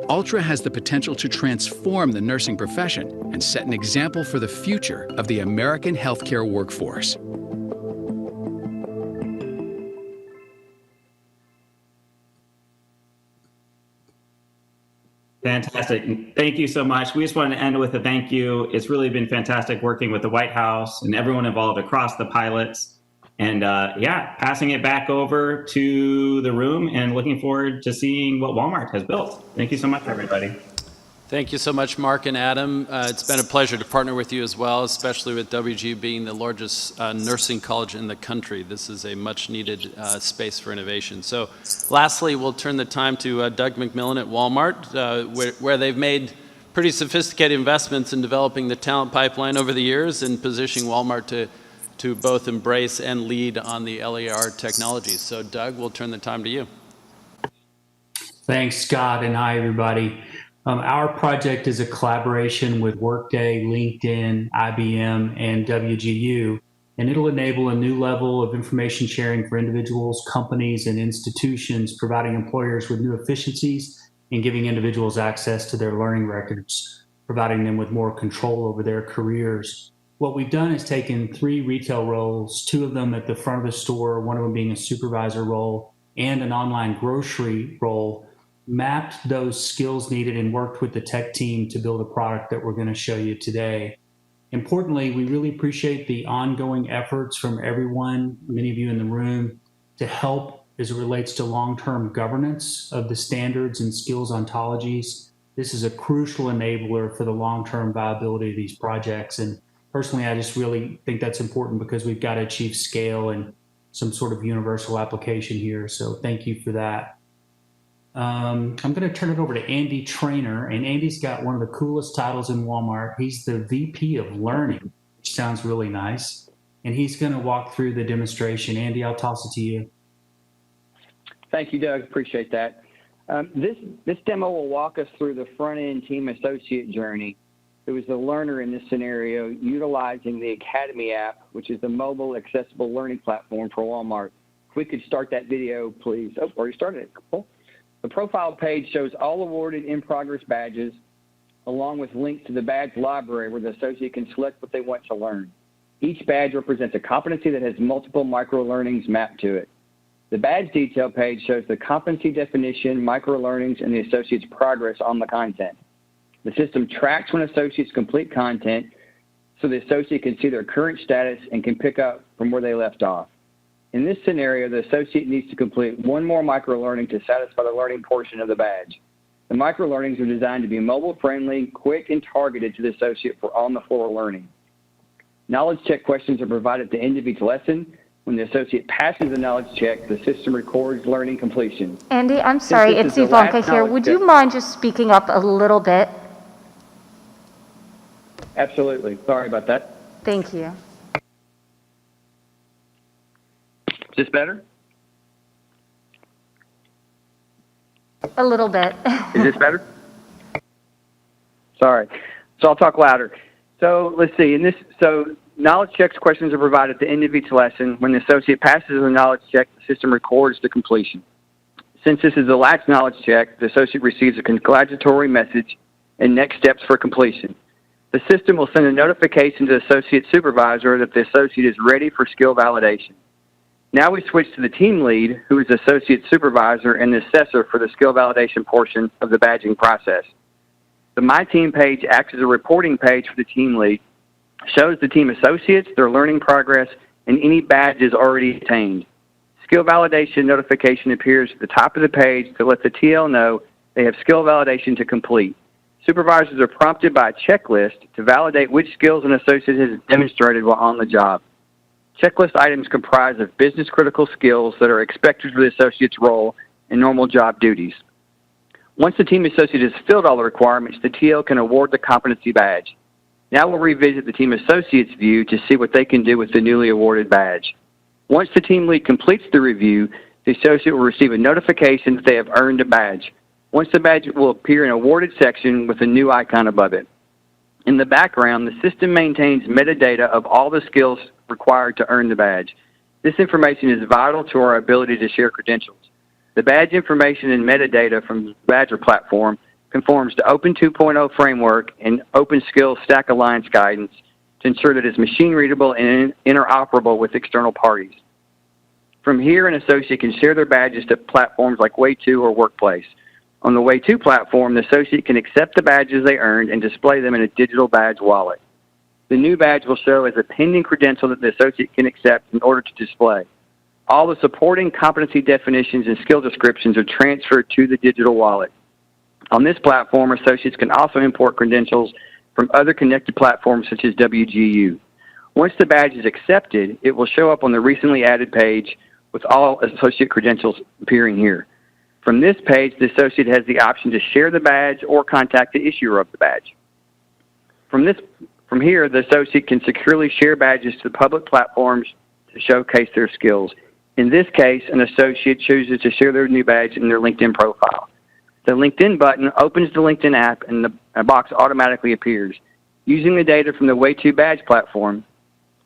S14: Ultra has the potential to transform the nursing profession and set an example for the future of the American healthcare workforce.
S12: Fantastic. Thank you so much. We just wanted to end with a thank you. It's really been fantastic working with the White House and everyone involved across the pilots. And yeah, passing it back over to the room and looking forward to seeing what Walmart has built. Thank you so much, everybody.
S5: Thank you so much, Mark and Adam. It's been a pleasure to partner with you as well, especially with WGU being the largest nursing college in the country. This is a much-needed space for innovation. So lastly, we'll turn the time to Doug McMillon at Walmart, where they've made pretty sophisticated investments in developing the talent pipeline over the years and positioning Walmart to both embrace and lead on the LAR technologies. So Doug, we'll turn the time to you.
S15: Thanks, Scott, and hi, everybody. Our project is a collaboration with Workday, LinkedIn, IBM, and WGU, and it'll enable a new level of information sharing for individuals, companies, and institutions, providing employers with new efficiencies and giving individuals access to their learning records, providing them with more control over their careers. What we've done is taken 3 retail roles, 2 of them at the front of the store, one of them being a supervisor role, and an online grocery role, mapped those skills needed and worked with the tech team to build a product that we're going to show you today. Importantly, we really appreciate the ongoing efforts from everyone, many of you in the room, to help as it relates to long-term governance of the standards and skills ontologies. This is a crucial enabler for the long-term viability of these projects. And personally, I just really think that's important because we've got to achieve scale and some sort of universal application here. So thank you for that. I'm going to turn it over to Andy Trainer, and Andy's got one of the coolest titles in Walmart. He's the VP of Learning, which sounds really nice, and he's going to walk through the demonstration. Andy, I'll toss it to you.
S16: Thank you, Doug. Appreciate that. This demo will walk us through the front-end team associate journey. It was the learner in this scenario utilizing the Academy app, which is the mobile accessible learning platform for Walmart. If we could start that video, please. Oh, already started it. Cool. The profile page shows all awarded in-progress badges, along with links to the badge library where the associate can select what they want to learn. Each badge represents a competency that has multiple micro-learnings mapped to it. The badge detail page shows the competency definition, micro-learnings, and the associate's progress on the content. The system tracks when associates complete content so the associate can see their current status and can pick up from where they left off. In this scenario, the associate needs to complete one more micro-learning to satisfy the learning portion of the badge. The micro-learnings are designed to be mobile-friendly, quick, and targeted to the associate for on-the-floor learning. Knowledge check questions are provided at the end of each lesson. When the associate passes the knowledge check, the system records learning completion.
S1: Andy, I'm sorry, it's Ivanka here. Would you mind just speaking up a little bit?
S16: Absolutely. Sorry about that.
S1: Thank you.
S16: Is this better?
S1: A little bit.
S16: Is this better? Sorry. So I'll talk louder. So let's see. So knowledge checks questions are provided at the end of each lesson. When the associate passes the knowledge check, the system records the completion. Since this is a last knowledge check, the associate receives a congratulatory message and next steps for completion. The system will send a notification to the associate supervisor that the associate is ready for skill validation. Now we switch to the team lead, who is the associate supervisor and the assessor for the skill validation portion of the badging process. The My Team page acts as a reporting page for the team lead, shows the team associates, their learning progress, and any badges already attained. Skill validation notification appears at the top of the page to let the TL know they have skill validation to complete. Supervisors are prompted by a checklist to validate which skills an associate has demonstrated while on the job. Checklist items comprise of business-critical skills that are expected for the associate's role and normal job duties. Once the team associate has filled all the requirements, the TL can award the competency badge. Now we'll revisit the team associate's view to see what they can do with the newly awarded badge. Once the team lead completes the review, the associate will receive a notification that they have earned a badge. Once the badge will appear in an awarded section with a new icon above it. In the background, the system maintains metadata of all the skills required to earn the badge. This information is vital to our ability to share credentials. The badge information and metadata from the Badger platform conforms to Open 2.0 framework and Open Skills Stack Alliance guidance to ensure that it's machine readable and interoperable with external parties. From here, an associate can share their badges to platforms like Way2 or Workplace. On the Way2 platform, the associate can accept the badges they earned and display them in a digital badge wallet. The new badge will show as a pending credential that the associate can accept in order to display. All the supporting competency definitions and skill descriptions are transferred to the digital wallet. On this platform, associates can also import credentials from other connected platforms such as WGU. Once the badge is accepted, it will show up on the recently added page with all associate credentials appearing here. From this page, the associate has the option to share the badge or contact the issuer of the badge. From here, the associate can securely share badges to public platforms to showcase their skills. In this case, an associate chooses to share their new badge in their LinkedIn profile. The LinkedIn button opens the LinkedIn app and a box automatically appears. Using the data from the Way2 badge platform,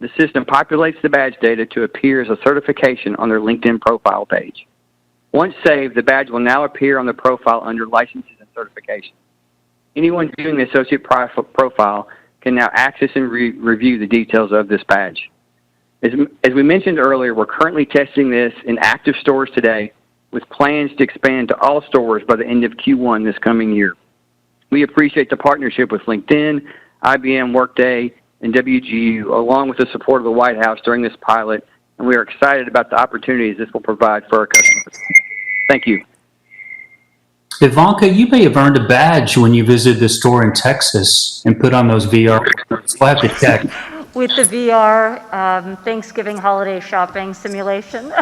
S16: the system populates the badge data to appear as a certification on their LinkedIn profile page. Once saved, the badge will now appear on the profile under Licenses and Certifications. Anyone viewing the associate profile can now access and review the details of this badge. As we mentioned earlier, we're currently testing this in active stores today with plans to expand to all stores by the end of Q1 this coming year. We appreciate the partnership with LinkedIn, IBM, Workday, and WGU, along with the support of the White House during this pilot, and we are excited about the opportunities this will provide for our customers. Thank you.
S15: Ivanka, you may have earned a badge when you visited the store in Texas and put on those VR. We'll have to check.
S1: With the VR Thanksgiving holiday shopping simulation.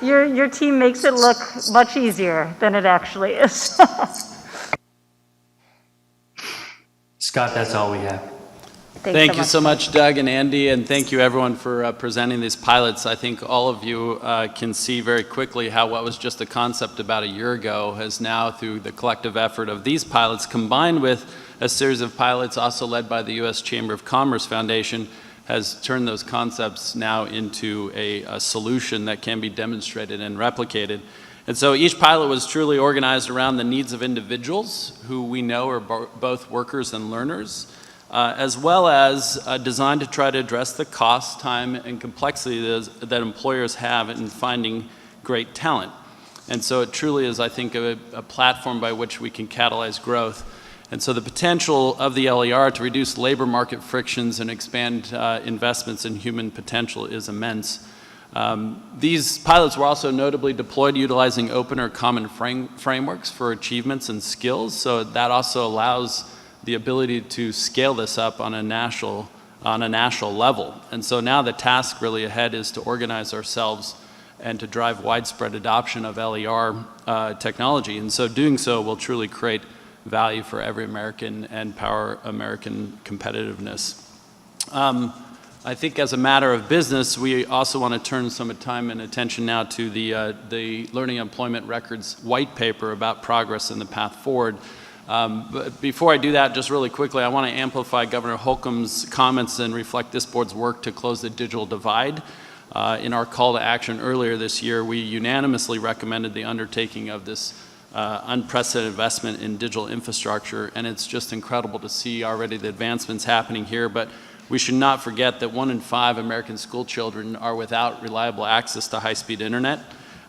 S1: Your team makes it look much easier than it actually is.
S15: Scott, that's all we have.
S5: Thank you so much, Doug and Andy, and thank you everyone for presenting these pilots. I think all of you can see very quickly how what was just a concept about a year ago has now, through the collective effort of these pilots, combined with a series of pilots also led by the U.S. Chamber of Commerce Foundation, has turned those concepts now into a solution that can be demonstrated and replicated. And so each pilot was truly organized around the needs of individuals who we know are both workers and learners, as well as designed to try to address the cost, time, and complexity that employers have in finding great talent. And so it truly is, I think, a platform by which we can catalyze growth. And so the potential of the LER to reduce labor market frictions and expand investments in human potential is immense. These pilots were also notably deployed utilizing open or common frameworks for achievements and skills. So that also allows the ability to scale this up on a national level. And so now the task really ahead is to organize ourselves and to drive widespread adoption of LER technology. And so doing so will truly create value for every American and power American competitiveness. I think as a matter of business, we also want to turn some time and attention now to the Learning Employment Records white paper about progress and the path forward. But before I do that, just really quickly, I want to amplify Governor Holcomb's comments and reflect this board's work to close the digital divide. In our call to action earlier this year, we unanimously recommended the undertaking of this unprecedented investment in digital infrastructure, and it's just incredible to see already the advancements happening here. But we should not forget that 1 in 5 American school children are without reliable access to high-speed internet.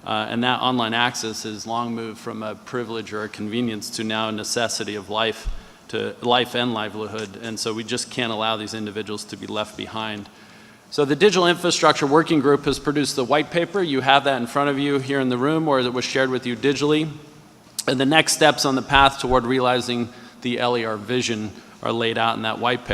S5: And that online access has long moved from a privilege or a convenience to now a necessity of life and livelihood. And so we just can't allow these individuals to be left behind. So the Digital Infrastructure Working Group has produced the white paper. You have that in front of you here in the room, or it was shared with you digitally. And the next steps on the path toward realizing the LER vision are laid out in that white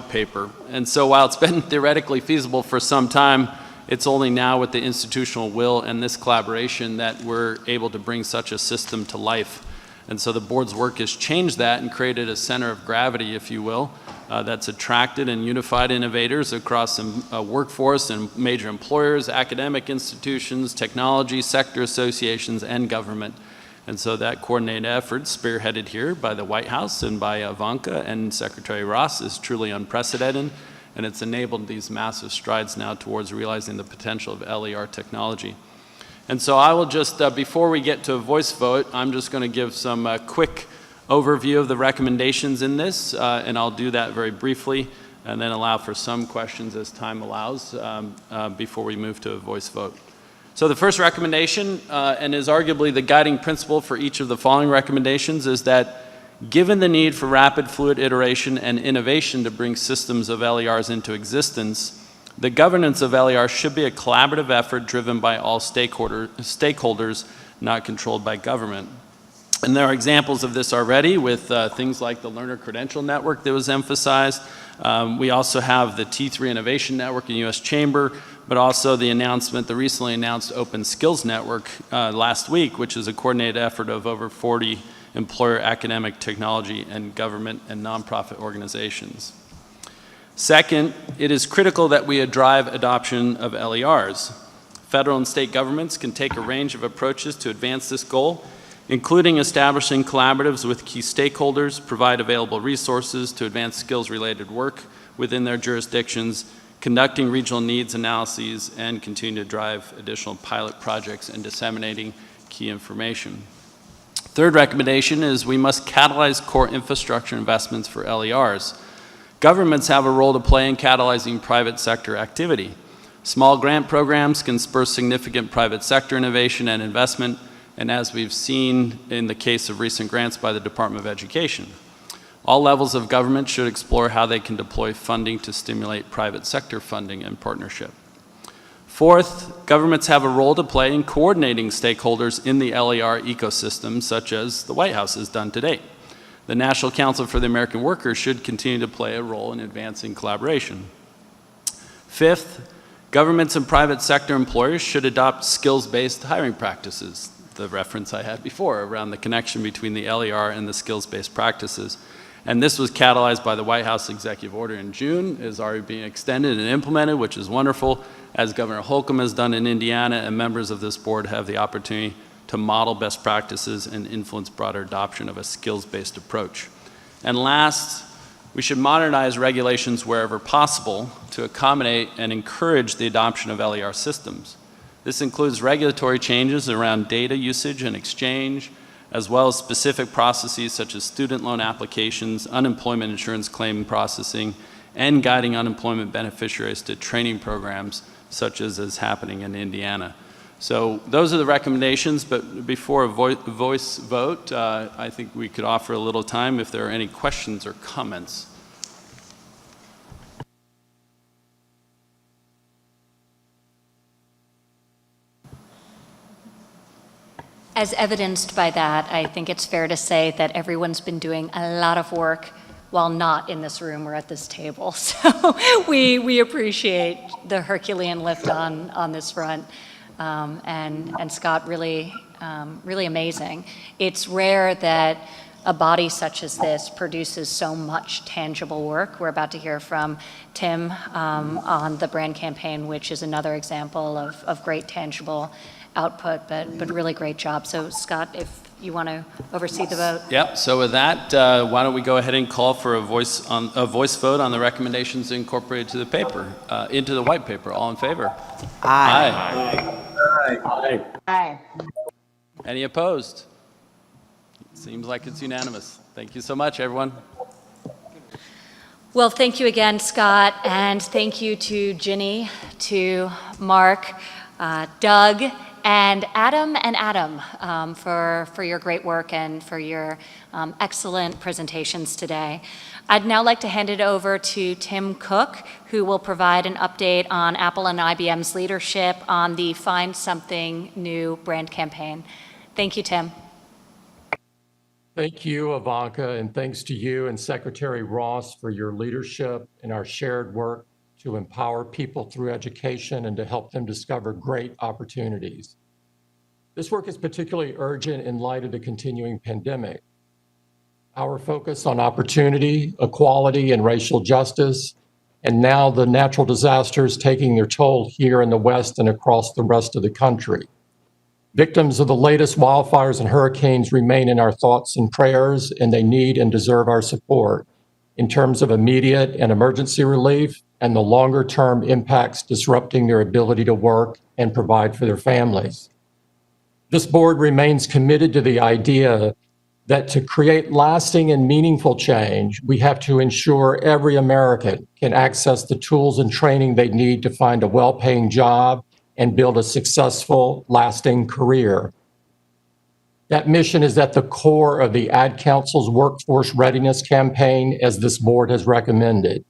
S5: paper. And so while it's been theoretically feasible for some time, it's only now with the institutional will and this collaboration that we're able to bring such a system to life. And so the board's work has changed that and created a center of gravity, if you will, that's attracted and unified innovators across the workforce and major employers, academic institutions, technology, sector associations, and government. And so that coordinated effort, spearheaded here by the White House and by Ivanka and Secretary Ross, is truly unprecedented, and it's enabled these massive strides now towards realizing the potential of LER technology. And so I will just, before we get to a voice vote, I'm just going to give some quick overview of the recommendations in this, and I'll do that very briefly, and then allow for some questions as time allows before we move to a voice vote. So the first recommendation, and is arguably the guiding principle for each of the following recommendations, is that given the need for rapid fluid iteration and innovation to bring systems of LERs into existence, the governance of LER should be a collaborative effort driven by all stakeholders, not controlled by government. And there are examples of this already with things like the Learner Credential Network that was emphasized. We also have the T3 Innovation Network in U.S. Chamber, but also the recently announced Open Skills Network last week, which is a coordinated effort of over 40 employer, academic, technology, and government and nonprofit organizations. Second, it is critical that we drive adoption of LERs. Federal and state governments can take a range of approaches to advance this goal, including establishing collaboratives with key stakeholders, provide available resources to advance skills-related work within their jurisdictions, conducting regional needs analyses, and continue to drive additional pilot projects and disseminating key information. Third recommendation is we must catalyze core infrastructure investments for LERs. Governments have a role to play in catalyzing private sector activity. Small grant programs can spur significant private sector innovation and investment, and as we've seen in the case of recent grants by the Department of Education. All levels of government should explore how they can deploy funding to stimulate private sector funding and partnership. Fourth, governments have a role to play in coordinating stakeholders in the LER ecosystem, such as the White House has done to date. The National Council for the American Worker should continue to play a role in advancing collaboration. Fifth, governments and private sector employers should adopt skills-based hiring practices, the reference I had before around the connection between the LER and the skills-based practices. And this was catalyzed by the White House executive order in June, is already being extended and implemented, which is wonderful, as Governor Holcomb has done in Indiana, and members of this board have the opportunity to model best practices and influence broader adoption of a skills-based approach. And last, we should modernize regulations wherever possible to accommodate and encourage the adoption of LER systems. This includes regulatory changes around data usage and exchange, as well as specific processes such as student loan applications, unemployment insurance claim processing, and guiding unemployment beneficiaries to training programs such as is happening in Indiana. So those are the recommendations, but before a voice vote, I think we could offer a little time if there are any questions or comments.
S1: As evidenced by that, I think it's fair to say that everyone's been doing a lot of work while not in this room or at this table. So we appreciate the Herculean lift on this front. And Scott, really amazing. It's rare that a body such as this produces so much tangible work. We're about to hear from Tim on the brand campaign, which is another example of great tangible output, but really great job. So Scott, if you want to oversee the vote.
S5: Yep, so with that, why don't we go ahead and call for a voice vote on the recommendations incorporated to the paper, into the white paper. All in favor?
S8: Aye.
S5: Aye.
S17: Aye.
S5: Any opposed? Seems like it's unanimous. Thank you so much, everyone.
S1: Well, thank you again, Scott, and thank you to Ginny, to Mark, Doug, and Adam for your great work and for your excellent presentations today. I'd now like to hand it over to Tim Cook, who will provide an update on Apple and IBM's leadership on the Find Something New brand campaign. Thank you, Tim.
S17: Thank you, Ivanka, and thanks to you and Secretary Ross for your leadership in our shared work to empower people through education and to help them discover great opportunities. This work is particularly urgent in light of the continuing pandemic. Our focus on opportunity, equality, and racial justice, and now the natural disasters taking their toll here in the West and across the rest of the country. Victims of the latest wildfires and hurricanes remain in our thoughts and prayers, and they need and deserve our support in terms of immediate and emergency relief and the longer-term impacts disrupting their ability to work and provide for their families. This board remains committed to the idea that to create lasting and meaningful change, we have to ensure every American can access the tools and training they need to find a well-paying job and build a successful, lasting career. That mission is at the core of the Ad Council's Workforce Readiness Campaign, as this board has recommended.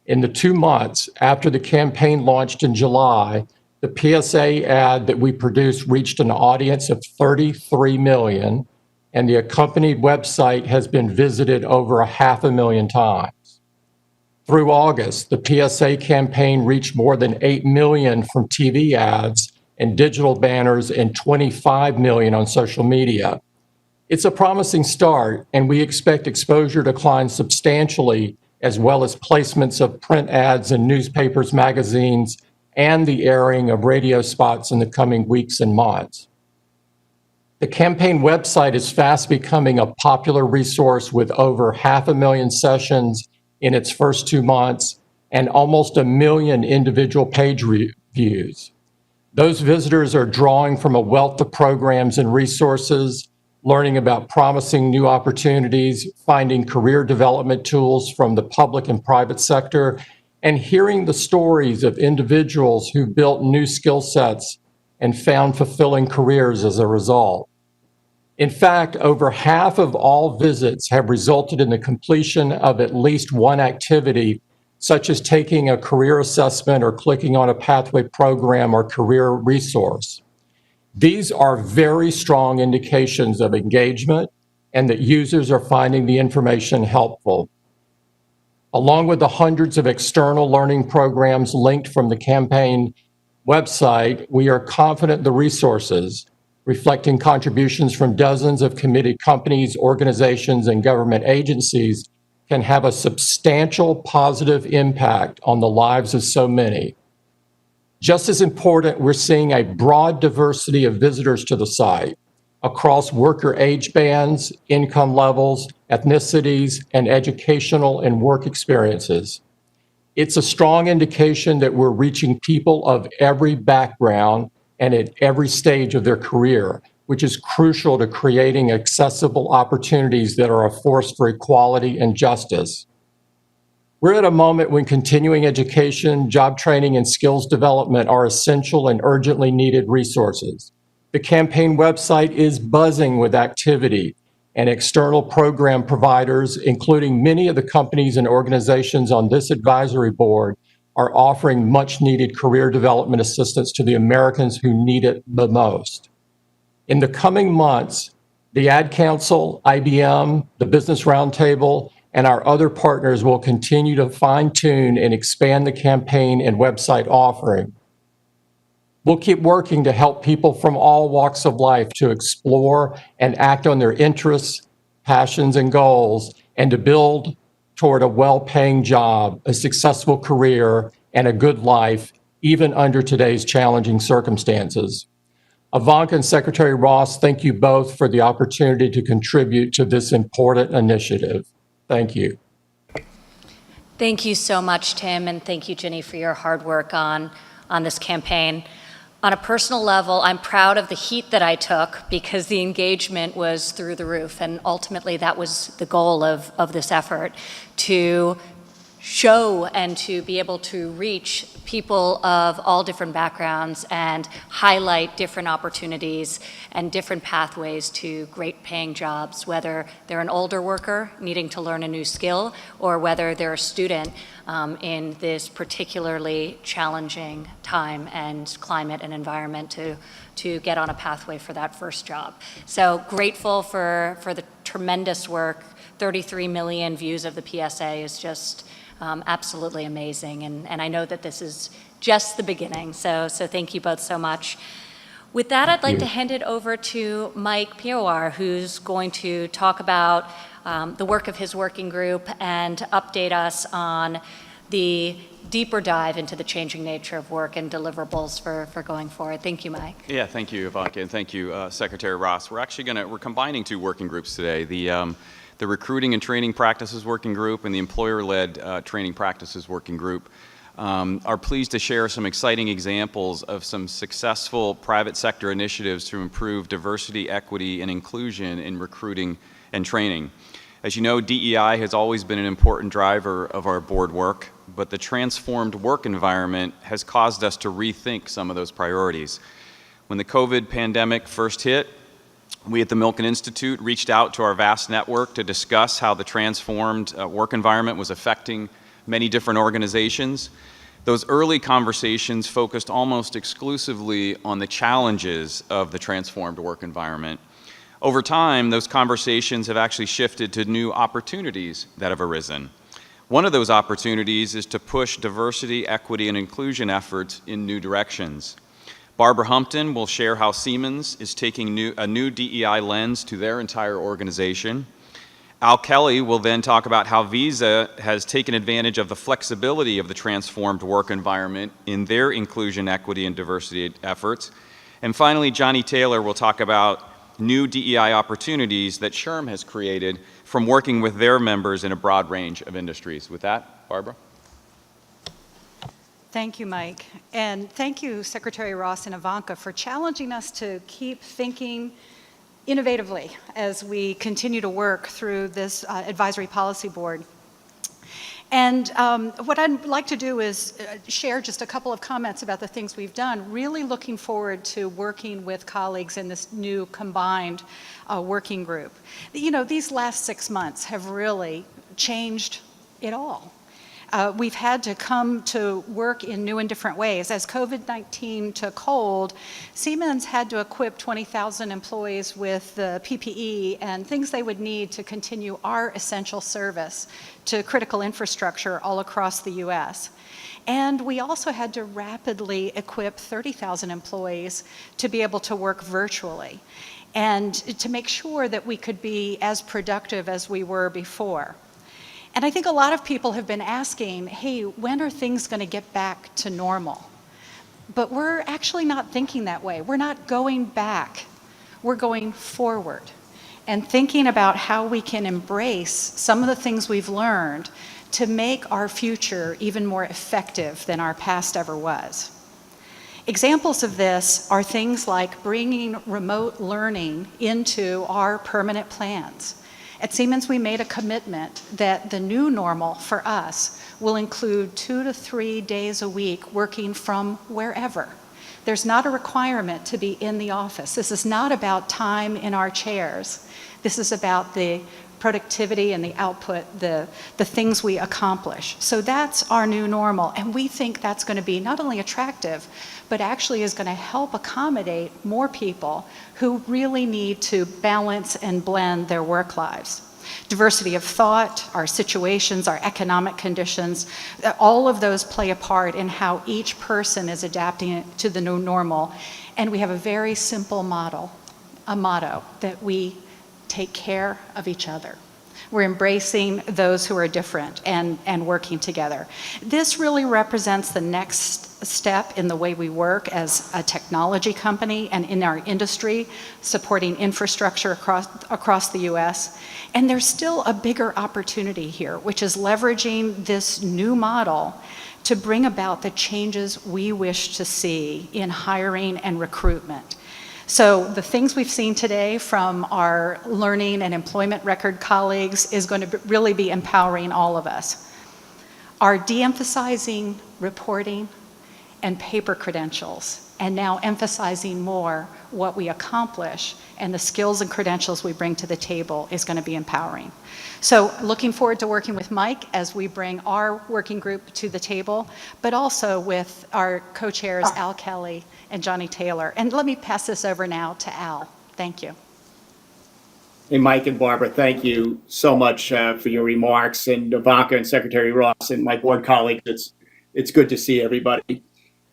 S17: In the 2 months after the campaign launched in July, the PSA ad that we produced reached an audience of 33 million, and the accompanied website has been visited over 500,000 times. Through August, the PSA campaign reached more than 8 million from TV ads and digital banners and 25 million on social media. It's a promising start, and we expect exposure to decline substantially, as well as placements of print ads in newspapers, magazines, and the airing of radio spots in the coming weeks and months. The campaign website is fast becoming a popular resource with over 500,000 sessions in its first 2 months and almost 1 million individual page views. Those visitors are drawing from a wealth of programs and resources, learning about promising new opportunities, finding career development tools from the public and private sector, and hearing the stories of individuals who built new skill sets and found fulfilling careers as a result. In fact, over half of all visits have resulted in the completion of at least one activity, such as taking a career assessment or clicking on a pathway program or career resource. These are very strong indications of engagement and that users are finding the information helpful. Along with the hundreds of external learning programs linked from the campaign website, we are confident the resources, reflecting contributions from dozens of committed companies, organizations, and government agencies, can have a substantial positive impact on the lives of so many. Just as important, we're seeing a broad diversity of visitors to the site across worker age bands, income levels, ethnicities, and educational and work experiences. It's a strong indication that we're reaching people of every background and at every stage of their career, which is crucial to creating accessible opportunities that are a force for equality and justice. We're at a moment when continuing education, job training, and skills development are essential and urgently needed resources. The campaign website is buzzing with activity, and external program providers, including many of the companies and organizations on this advisory board, are offering much needed career development assistance to the Americans who need it the most. In the coming months, the Ad Council, IBM, the Business Roundtable, and our other partners will continue to fine-tune and expand the campaign and website offering. We'll keep working to help people from all walks of life to explore and act on their interests, passions, and goals, and to build toward a well-paying job, a successful career, and a good life, even under today's challenging circumstances. Ivanka and Secretary Ross, thank you both for the opportunity to contribute to this important initiative. Thank you.
S1: Thank you so much, Tim, and thank you, Ginny, for your hard work on this campaign. On a personal level, I'm proud of the heat that I took because the engagement was through the roof, and ultimately that was the goal of this effort, to show and to be able to reach people of all different backgrounds and highlight different opportunities and different pathways to great paying jobs, whether they're an older worker needing to learn a new skill or whether they're a student in this particularly challenging time and climate and environment to get on a pathway for that first job. So grateful for the tremendous work. 33 million views of the PSA is just absolutely amazing, and I know that this is just the beginning, so thank you both so much. With that, I'd like to hand it over to Mike Piawar, who's going to talk about the work of his working group and update us on the deeper dive into the changing nature of work and deliverables for going forward. Thank you, Mike.
S18: Yeah, thank you, Ivanka, and thank you, Secretary Ross. We're combining two working groups today, the Recruiting and Training Practices Working Group and the Employer-Led Training Practices Working Group. Are pleased to share some exciting examples of some successful private sector initiatives to improve diversity, equity, and inclusion in recruiting and training. As you know, DEI has always been an important driver of our board work, but the transformed work environment has caused us to rethink some of those priorities. When the COVID pandemic first hit, we at the Milken Institute reached out to our vast network to discuss how the transformed work environment was affecting many different organizations. Those early conversations focused almost exclusively on the challenges of the transformed work environment. Over time, those conversations have actually shifted to new opportunities that have arisen. One of those opportunities is to push diversity, equity, and inclusion efforts in new directions. Barbara Humpton will share how Siemens is taking a new DEI lens to their entire organization. Al Kelly will then talk about how Visa has taken advantage of the flexibility of the transformed work environment in their inclusion, equity, and diversity efforts. And finally, Johnny Taylor will talk about new DEI opportunities that SHRM has created from working with their members in a broad range of industries. With that, Barbara.
S19: Thank you, Mike. And thank you, Secretary Ross and Ivanka, for challenging us to keep thinking innovatively as we continue to work through this advisory policy board. And what I'd like to do is share just a couple of comments about the things we've done, really looking forward to working with colleagues in this new combined working group. You know, these last 6 months have really changed it all. We've had to come to work in new and different ways. As COVID-19 took hold, Siemens had to equip 20,000 employees with the PPE and things they would need to continue our essential service to critical infrastructure all across the U.S. And we also had to rapidly equip 30,000 employees to be able to work virtually and to make sure that we could be as productive as we were before. And I think a lot of people have been asking, hey, when are things going to get back to normal? But we're actually not thinking that way. We're not going back. We're going forward and thinking about how we can embrace some of the things we've learned to make our future even more effective than our past ever was. Examples of this are things like bringing remote learning into our permanent plans. At Siemens, we made a commitment that the new normal for us will include 2 to 3 days a week working from wherever. There's not a requirement to be in the office. This is not about time in our chairs. This is about the productivity and the output, the things we accomplish. So that's our new normal, and we think that's going to be not only attractive, but actually is going to help accommodate more people who really need to balance and blend their work lives. Diversity of thought, our situations, our economic conditions, all of those play a part in how each person is adapting to the new normal. And we have a very simple motto that we take care of each other. We're embracing those who are different and working together. This really represents the next step in the way we work as a technology company and in our industry, supporting infrastructure across the U.S. And there's still a bigger opportunity here, which is leveraging this new model to bring about the changes we wish to see in hiring and recruitment. So the things we've seen today from our learning and employment record colleagues is going to really be empowering all of us. Our de-emphasizing reporting and paper credentials, and now emphasizing more what we accomplish and the skills and credentials we bring to the table is going to be empowering. So looking forward to working with Mike as we bring our working group to the table, but also with our co-chairs Al Kelly and Johnny Taylor. And let me pass this over now to Al. Thank you.
S20: Hey, Mike and Barbara, thank you so much for your remarks, and Ivanka and Secretary Ross and my board colleagues. It's good to see everybody.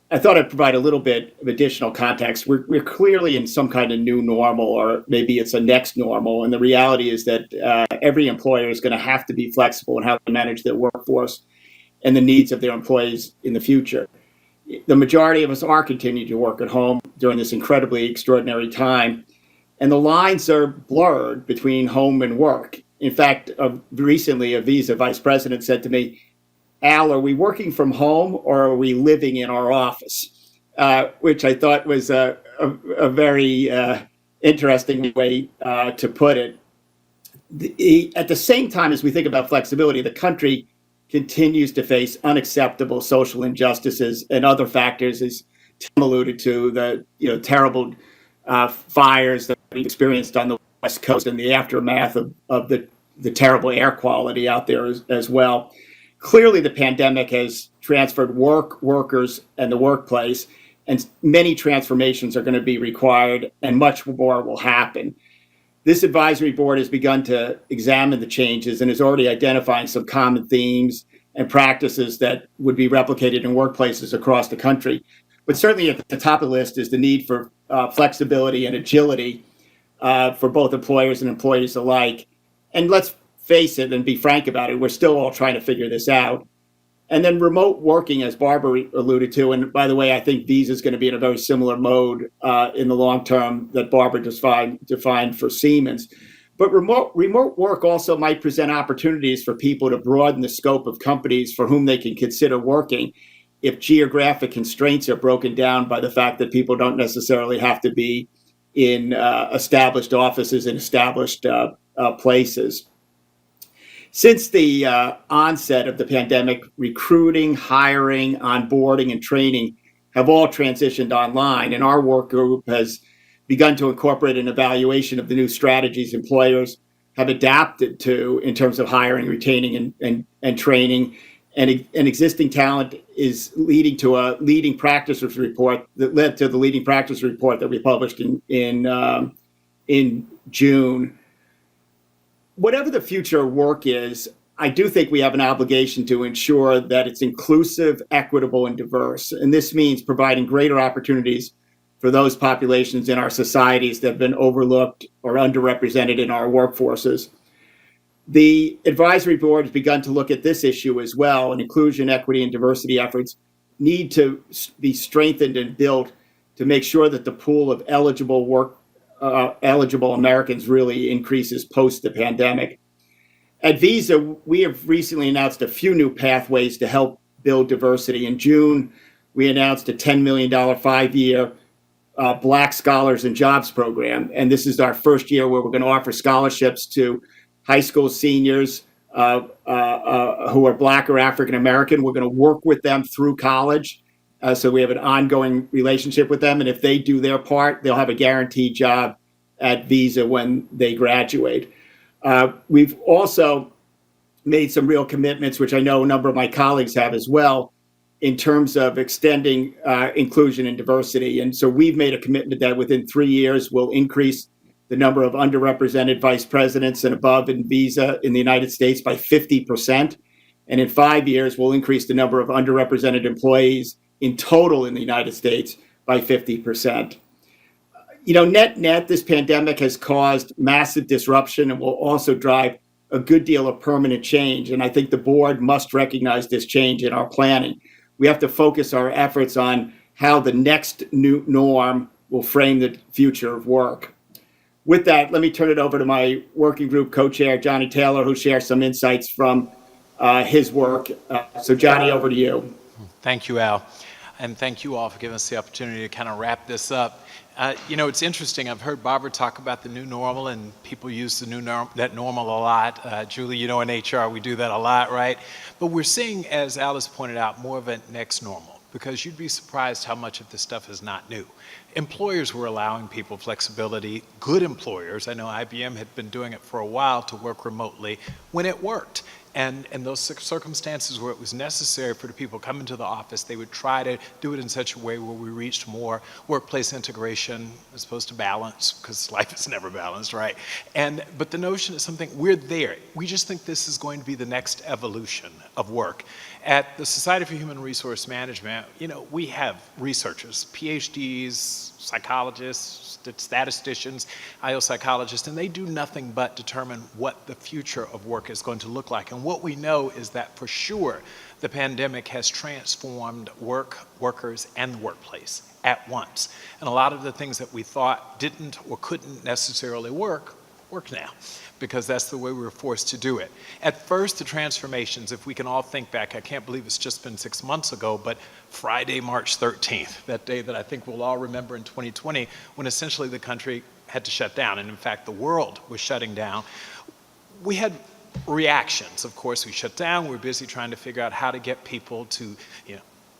S20: I thought I'd provide a little bit of additional context. We're clearly in some kind of new normal, or maybe it's a next normal. And the reality is that every employer is going to have to be flexible in how they manage their workforce and the needs of their employees in the future. The majority of us are continuing to work at home during this incredibly extraordinary time. And the lines are blurred between home and work. In fact, recently, a Visa vice president said to me, "Al, are we working from home or are we living in our office?" Which I thought was a very interesting way to put it. At the same time as we think about flexibility, the country continues to face unacceptable social injustices and other factors, as Tim alluded to, the terrible fires that we experienced on the West Coast and the aftermath of the terrible air quality out there as well. Clearly, the pandemic has transferred workers, and the workplace, and many transformations are going to be required, and much more will happen. This advisory board has begun to examine the changes and is already identifying some common themes and practices that would be replicated in workplaces across the country. But certainly at the top of the list is the need for flexibility and agility for both employers and employees alike. And let's face it and be frank about it, we're still all trying to figure this out. And then remote working, as Barbara alluded to, and by the way, I think Visa is going to be in a very similar mode in the long term that Barbara defined for Siemens. But remote work also might present opportunities for people to broaden the scope of companies for whom they can consider working if geographic constraints are broken down by the fact that people don't necessarily have to be in established offices and established places. Since the onset of the pandemic, recruiting, hiring, onboarding, and training have all transitioned online, and our work group has begun to incorporate an evaluation of the new strategies employers have adapted to in terms of hiring, retaining, and training. And existing talent is leading to a leading practices report that led to the leading practice report that we published in June. Whatever the future of work is, I do think we have an obligation to ensure that it's inclusive, equitable, and diverse. And this means providing greater opportunities for those populations in our societies that have been overlooked or underrepresented in our workforces. The advisory board has begun to look at this issue as well, and inclusion, equity, and diversity efforts need to be strengthened and built to make sure that the pool of eligible Americans really increases post the pandemic. At Visa, we have recently announced a few new pathways to help build diversity. In June, we announced a $10 million 5-year Black Scholars and Jobs program. And this is our first year where we're going to offer scholarships to high school seniors who are Black or African American. We're going to work with them through college. So we have an ongoing relationship with them. And if they do their part, they'll have a guaranteed job at Visa when they graduate. We've also made some real commitments, which I know a number of my colleagues have as well, in terms of extending inclusion and diversity. And so we've made a commitment that within 3 years, we'll increase the number of underrepresented vice presidents and above in Visa in the United States by 50%. And in 5 years, we'll increase the number of underrepresented employees in total in the United States by 50%. Net, this pandemic has caused massive disruption and will also drive a good deal of permanent change. And I think the board must recognize this change in our planning. We have to focus our efforts on how the next new norm will frame the future of work. With that, let me turn it over to my working group co-chair, Johnny Taylor, who'll share some insights from his work. So Johnny, over to you.
S21: Thank you, Al. And thank you all for giving us the opportunity to kind of wrap this up. It's interesting. I've heard Barbara talk about the new normal, and people use that normal a lot. Julie, in HR, we do that a lot, right? But we're seeing, as Alice pointed out, more of a next normal, because you'd be surprised how much of this stuff is not new. employers were allowing people flexibility, good employers, I know IBM had been doing it for a while, to work remotely when it worked. And in those circumstances where it was necessary for the people coming to the office, they would try to do it in such a way where we reached more workplace integration as opposed to balance, because life is never balanced, right? But the notion is something, we're there. We just think this is going to be the next evolution of work. At the Society for Human Resource Management, we have researchers, PhDs, psychologists, statisticians, IO psychologists, and they do nothing but determine what the future of work is going to look like. And what we know is that for sure, the pandemic has transformed workers, and the workplace at once. And a lot of the things that we thought didn't or couldn't necessarily work now, because that's the way we were forced to do it. At first, the transformations, if we can all think back, I can't believe it's just been 6 months ago, but Friday, March 13th, that day that I think we'll all remember in 2020, when essentially the country had to shut down, and in fact, the world was shutting down. We had reactions. Of course, we shut down. We were busy trying to figure out how to get people to,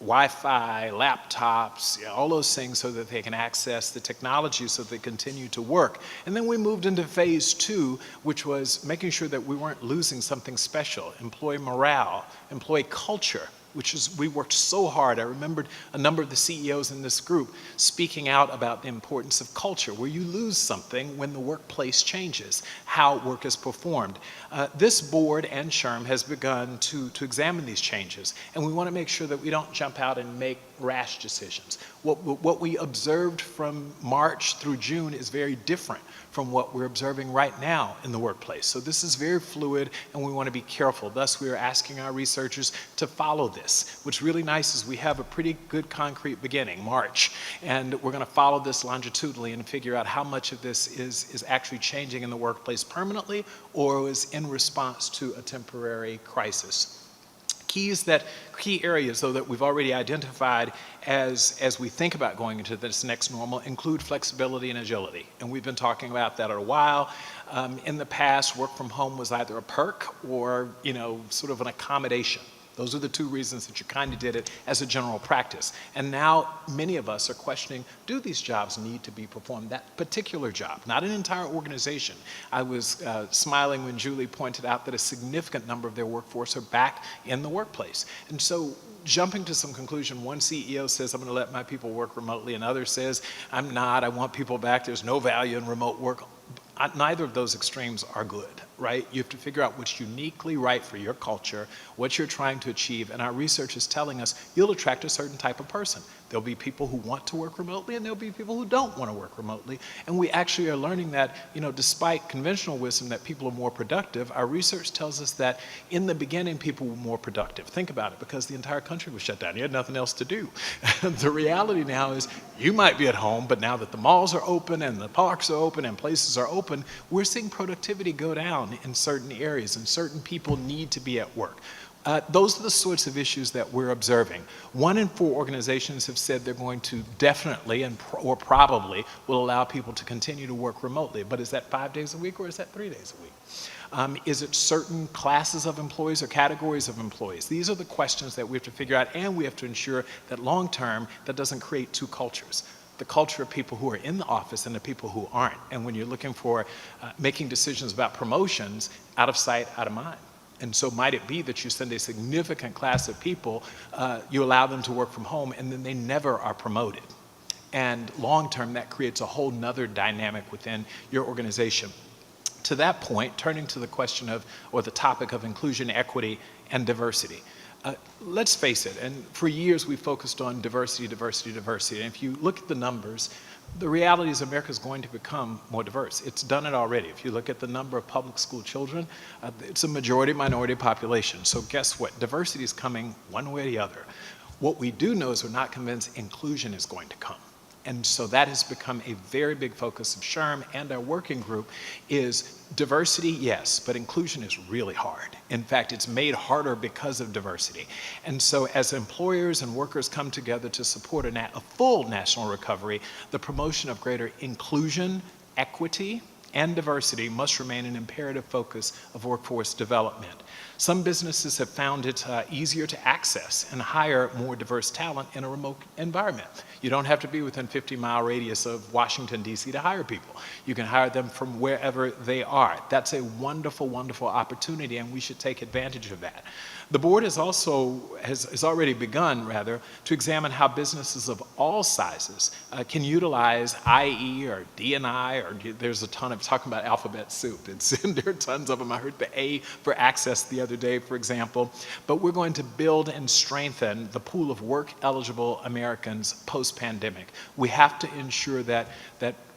S21: Wi-Fi, laptops, all those things so that they can access the technology so they continue to work. And then we moved into phase 2, which was making sure that we weren't losing something special, employee morale, employee culture, which is, we worked so hard. I remembered a number of the CEOs in this group speaking out about the importance of culture, where you lose something when the workplace changes, how work is performed. This board and SHRM has begun to examine these changes, and we want to make sure that we don't jump out and make rash decisions. What we observed from March through June is very different from what we're observing right now in the workplace. So this is very fluid, and we want to be careful. Thus, we are asking our researchers to follow this. What's really nice is we have a pretty good concrete beginning, March, and we're going to follow this longitudinally and figure out how much of this is actually changing in the workplace permanently or is in response to a temporary crisis. Key areas, though, that we've already identified as we think about going into this next normal include flexibility and agility. And we've been talking about that a while. In the past, work from home was either a perk or, sort of an accommodation. Those are the two reasons that you kind of did it as a general practice. And now many of us are questioning, do these jobs need to be performed? That particular job, not an entire organization. I was smiling when Julie pointed out that a significant number of their workforce are back in the workplace. And so jumping to some conclusion, one CEO says, I'm going to let my people work remotely. Another says, I'm not, I want people back. There's no value in remote work. Neither of those extremes are good, right? You have to figure out what's uniquely right for your culture, what you're trying to achieve, and our research is telling us you'll attract a certain type of person. There'll be people who want to work remotely, and there'll be people who don't want to work remotely. And we actually are learning that, despite conventional wisdom that people are more productive, our research tells us that in the beginning, people were more productive. Think about it, because the entire country was shut down. You had nothing else to do. The reality now is you might be at home, but now that the malls are open and the parks are open and places are open, we're seeing productivity go down in certain areas, and certain people need to be at work. Those are the sorts of issues that we're observing. 1 in 4 organizations have said they're going to definitely or probably will allow people to continue to work remotely. But is that 5 days a week or is that 3 days a week? Is it certain classes of employees or categories of employees? These are the questions that we have to figure out, and we have to ensure that long term that doesn't create two cultures. The culture of people who are in the office and the people who aren't. And when you're looking for making decisions about promotions, out of sight, out of mind. And so might it be that you send a significant class of people, you allow them to work from home, and then they never are promoted. And long term, that creates a whole nother dynamic within your organization. To that point, turning to the question of, or the topic of inclusion, equity, and diversity. Let's face it, and for years we focused on diversity, diversity, diversity. And if you look at the numbers, the reality is America is going to become more diverse. It's done it already. If you look at the number of public school children, it's a majority minority population. So guess what? Diversity is coming one way or the other. What we do know is we're not convinced inclusion is going to come. And so that has become a very big focus of SHRM and our working group is diversity, yes, but inclusion is really hard. In fact, it's made harder because of diversity. And so as employers and workers come together to support a full national recovery, the promotion of greater inclusion, equity, and diversity must remain an imperative focus of workforce development. Some businesses have found it easier to access and hire more diverse talent in a remote environment. You don't have to be within 50-mile radius of Washington, D.C. to hire people. You can hire them from wherever they are. That's a wonderful, wonderful opportunity, and we should take advantage of that. The board has already begun, to examine how businesses of all sizes can utilize IE or D&I, or there's a ton of talking about alphabet soup. There are tons of them. I heard the A for access the other day, for example. But we're going to build and strengthen the pool of work-eligible Americans post-pandemic. We have to ensure that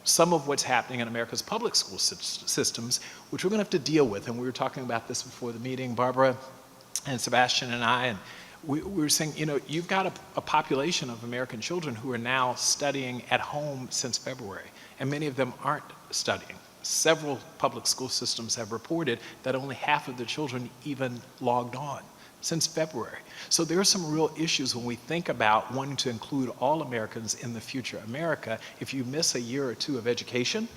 S21: some of what's happening in America's public school systems, which we're going to have to deal with, and we were talking about this before the meeting, Barbara and Sebastian and I, and we were saying, you've got a population of American children who are now studying at home since February, and many of them aren't studying. Several public school systems have reported that only half of the children even logged on since February. So there are some real issues when we think about wanting to include all Americans in the future America. If you miss a year or two of education,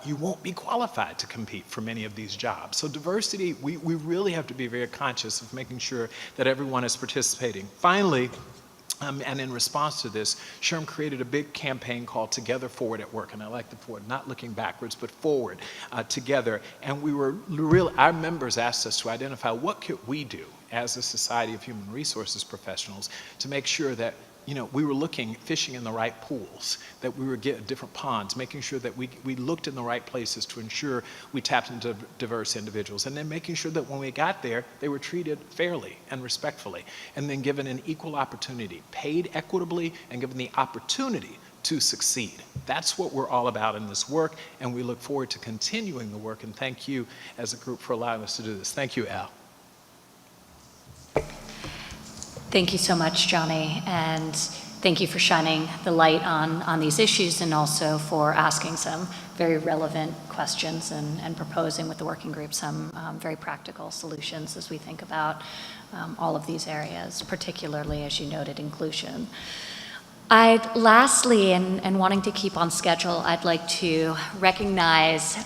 S21: you won't be qualified to compete for many of these jobs. So diversity, we really have to be very conscious of making sure that everyone is participating. Finally, and in response to this, SHRM created a big campaign called Together Forward at Work, and I like the forward, not looking backwards, but forward together. And our members asked us to identify what could we do as a Society of Human Resources professionals to make sure that we were fishing in the right pools, that we were getting different ponds, making sure that we looked in the right places to ensure we tapped into diverse individuals, and then making sure that when we got there, they were treated fairly and respectfully, and then given an equal opportunity, paid equitably, and given the opportunity to succeed. That's what we're all about in this work, and we look forward to continuing the work, and thank you as a group for allowing us to do this. Thank you, Al.
S1: Thank you so much, Johnny, and thank you for shining the light on these issues and also for asking some very relevant questions and proposing with the working group some very practical solutions as we think about all of these areas, particularly, as you noted, inclusion. Lastly, and wanting to keep on schedule, I'd like to recognize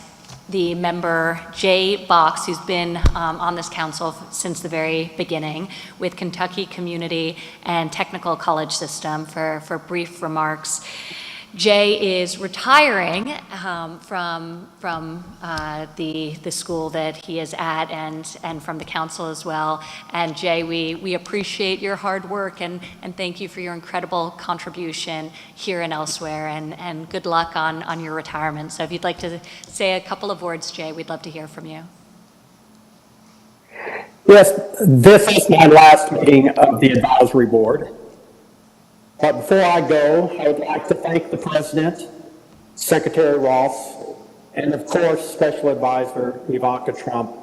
S1: the member Jay Box, who's been on this council since the very beginning with Kentucky Community and Technical College System for brief remarks. Jay is retiring from the school that he is at and from the council as well. And Jay, we appreciate your hard work and thank you for your incredible contribution here and elsewhere, and good luck on your retirement. So if you'd like to say a couple of words, Jay, we'd love to hear from you.
S2: Yes, this is my last meeting of the advisory board. But before I go, I would like to thank the President, Secretary Ross, and of course, Special Advisor Ivanka Trump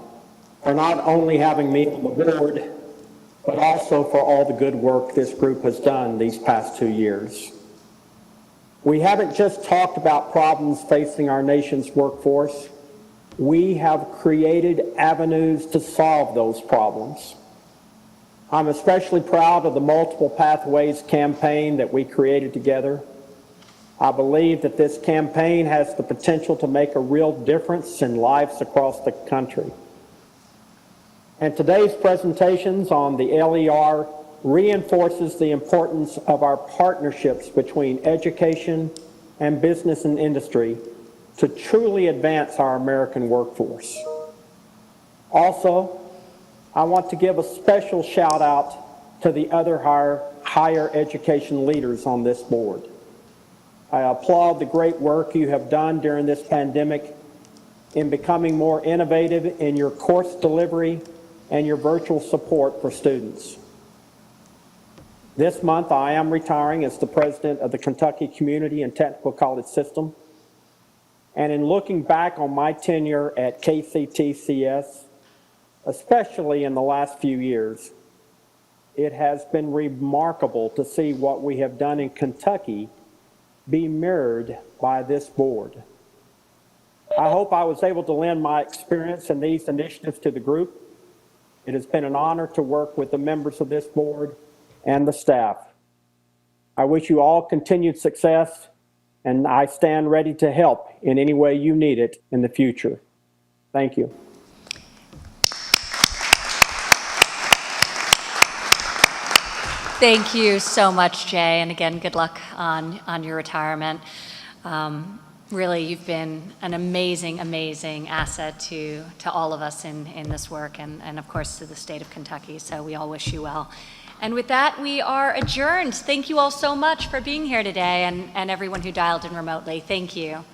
S2: for not only having me on the board, but also for all the good work this group has done these past 2 years. We haven't just talked about problems facing our nation's workforce. We have created avenues to solve those problems. I'm especially proud of the Multiple Pathways campaign that we created together. I believe that this campaign has the potential to make a real difference in lives across the country. And today's presentations on the LER reinforces the importance of our partnerships between education and business and industry to truly advance our American workforce. Also, I want to give a special shout out to the other higher education leaders on this board. I applaud the great work you have done during this pandemic in becoming more innovative in your course delivery and your virtual support for students. This month, I am retiring as the president of the Kentucky Community and Technical College System. And in looking back on my tenure at KCTCS, especially in the last few years, it has been remarkable to see what we have done in Kentucky be mirrored by this board. I hope I was able to lend my experience in these initiatives to the group. It has been an honor to work with the members of this board and the staff. I wish you all continued success, and I stand ready to help in any way you need it in the future. Thank you.
S1: Thank you so much, Jay, and again, good luck on your retirement. Really, you've been an amazing, amazing asset to all of us in this work and of course to the state of Kentucky, so we all wish you well. And with that, we are adjourned. Thank you all so much for being here today and everyone who dialed in remotely. Thank you.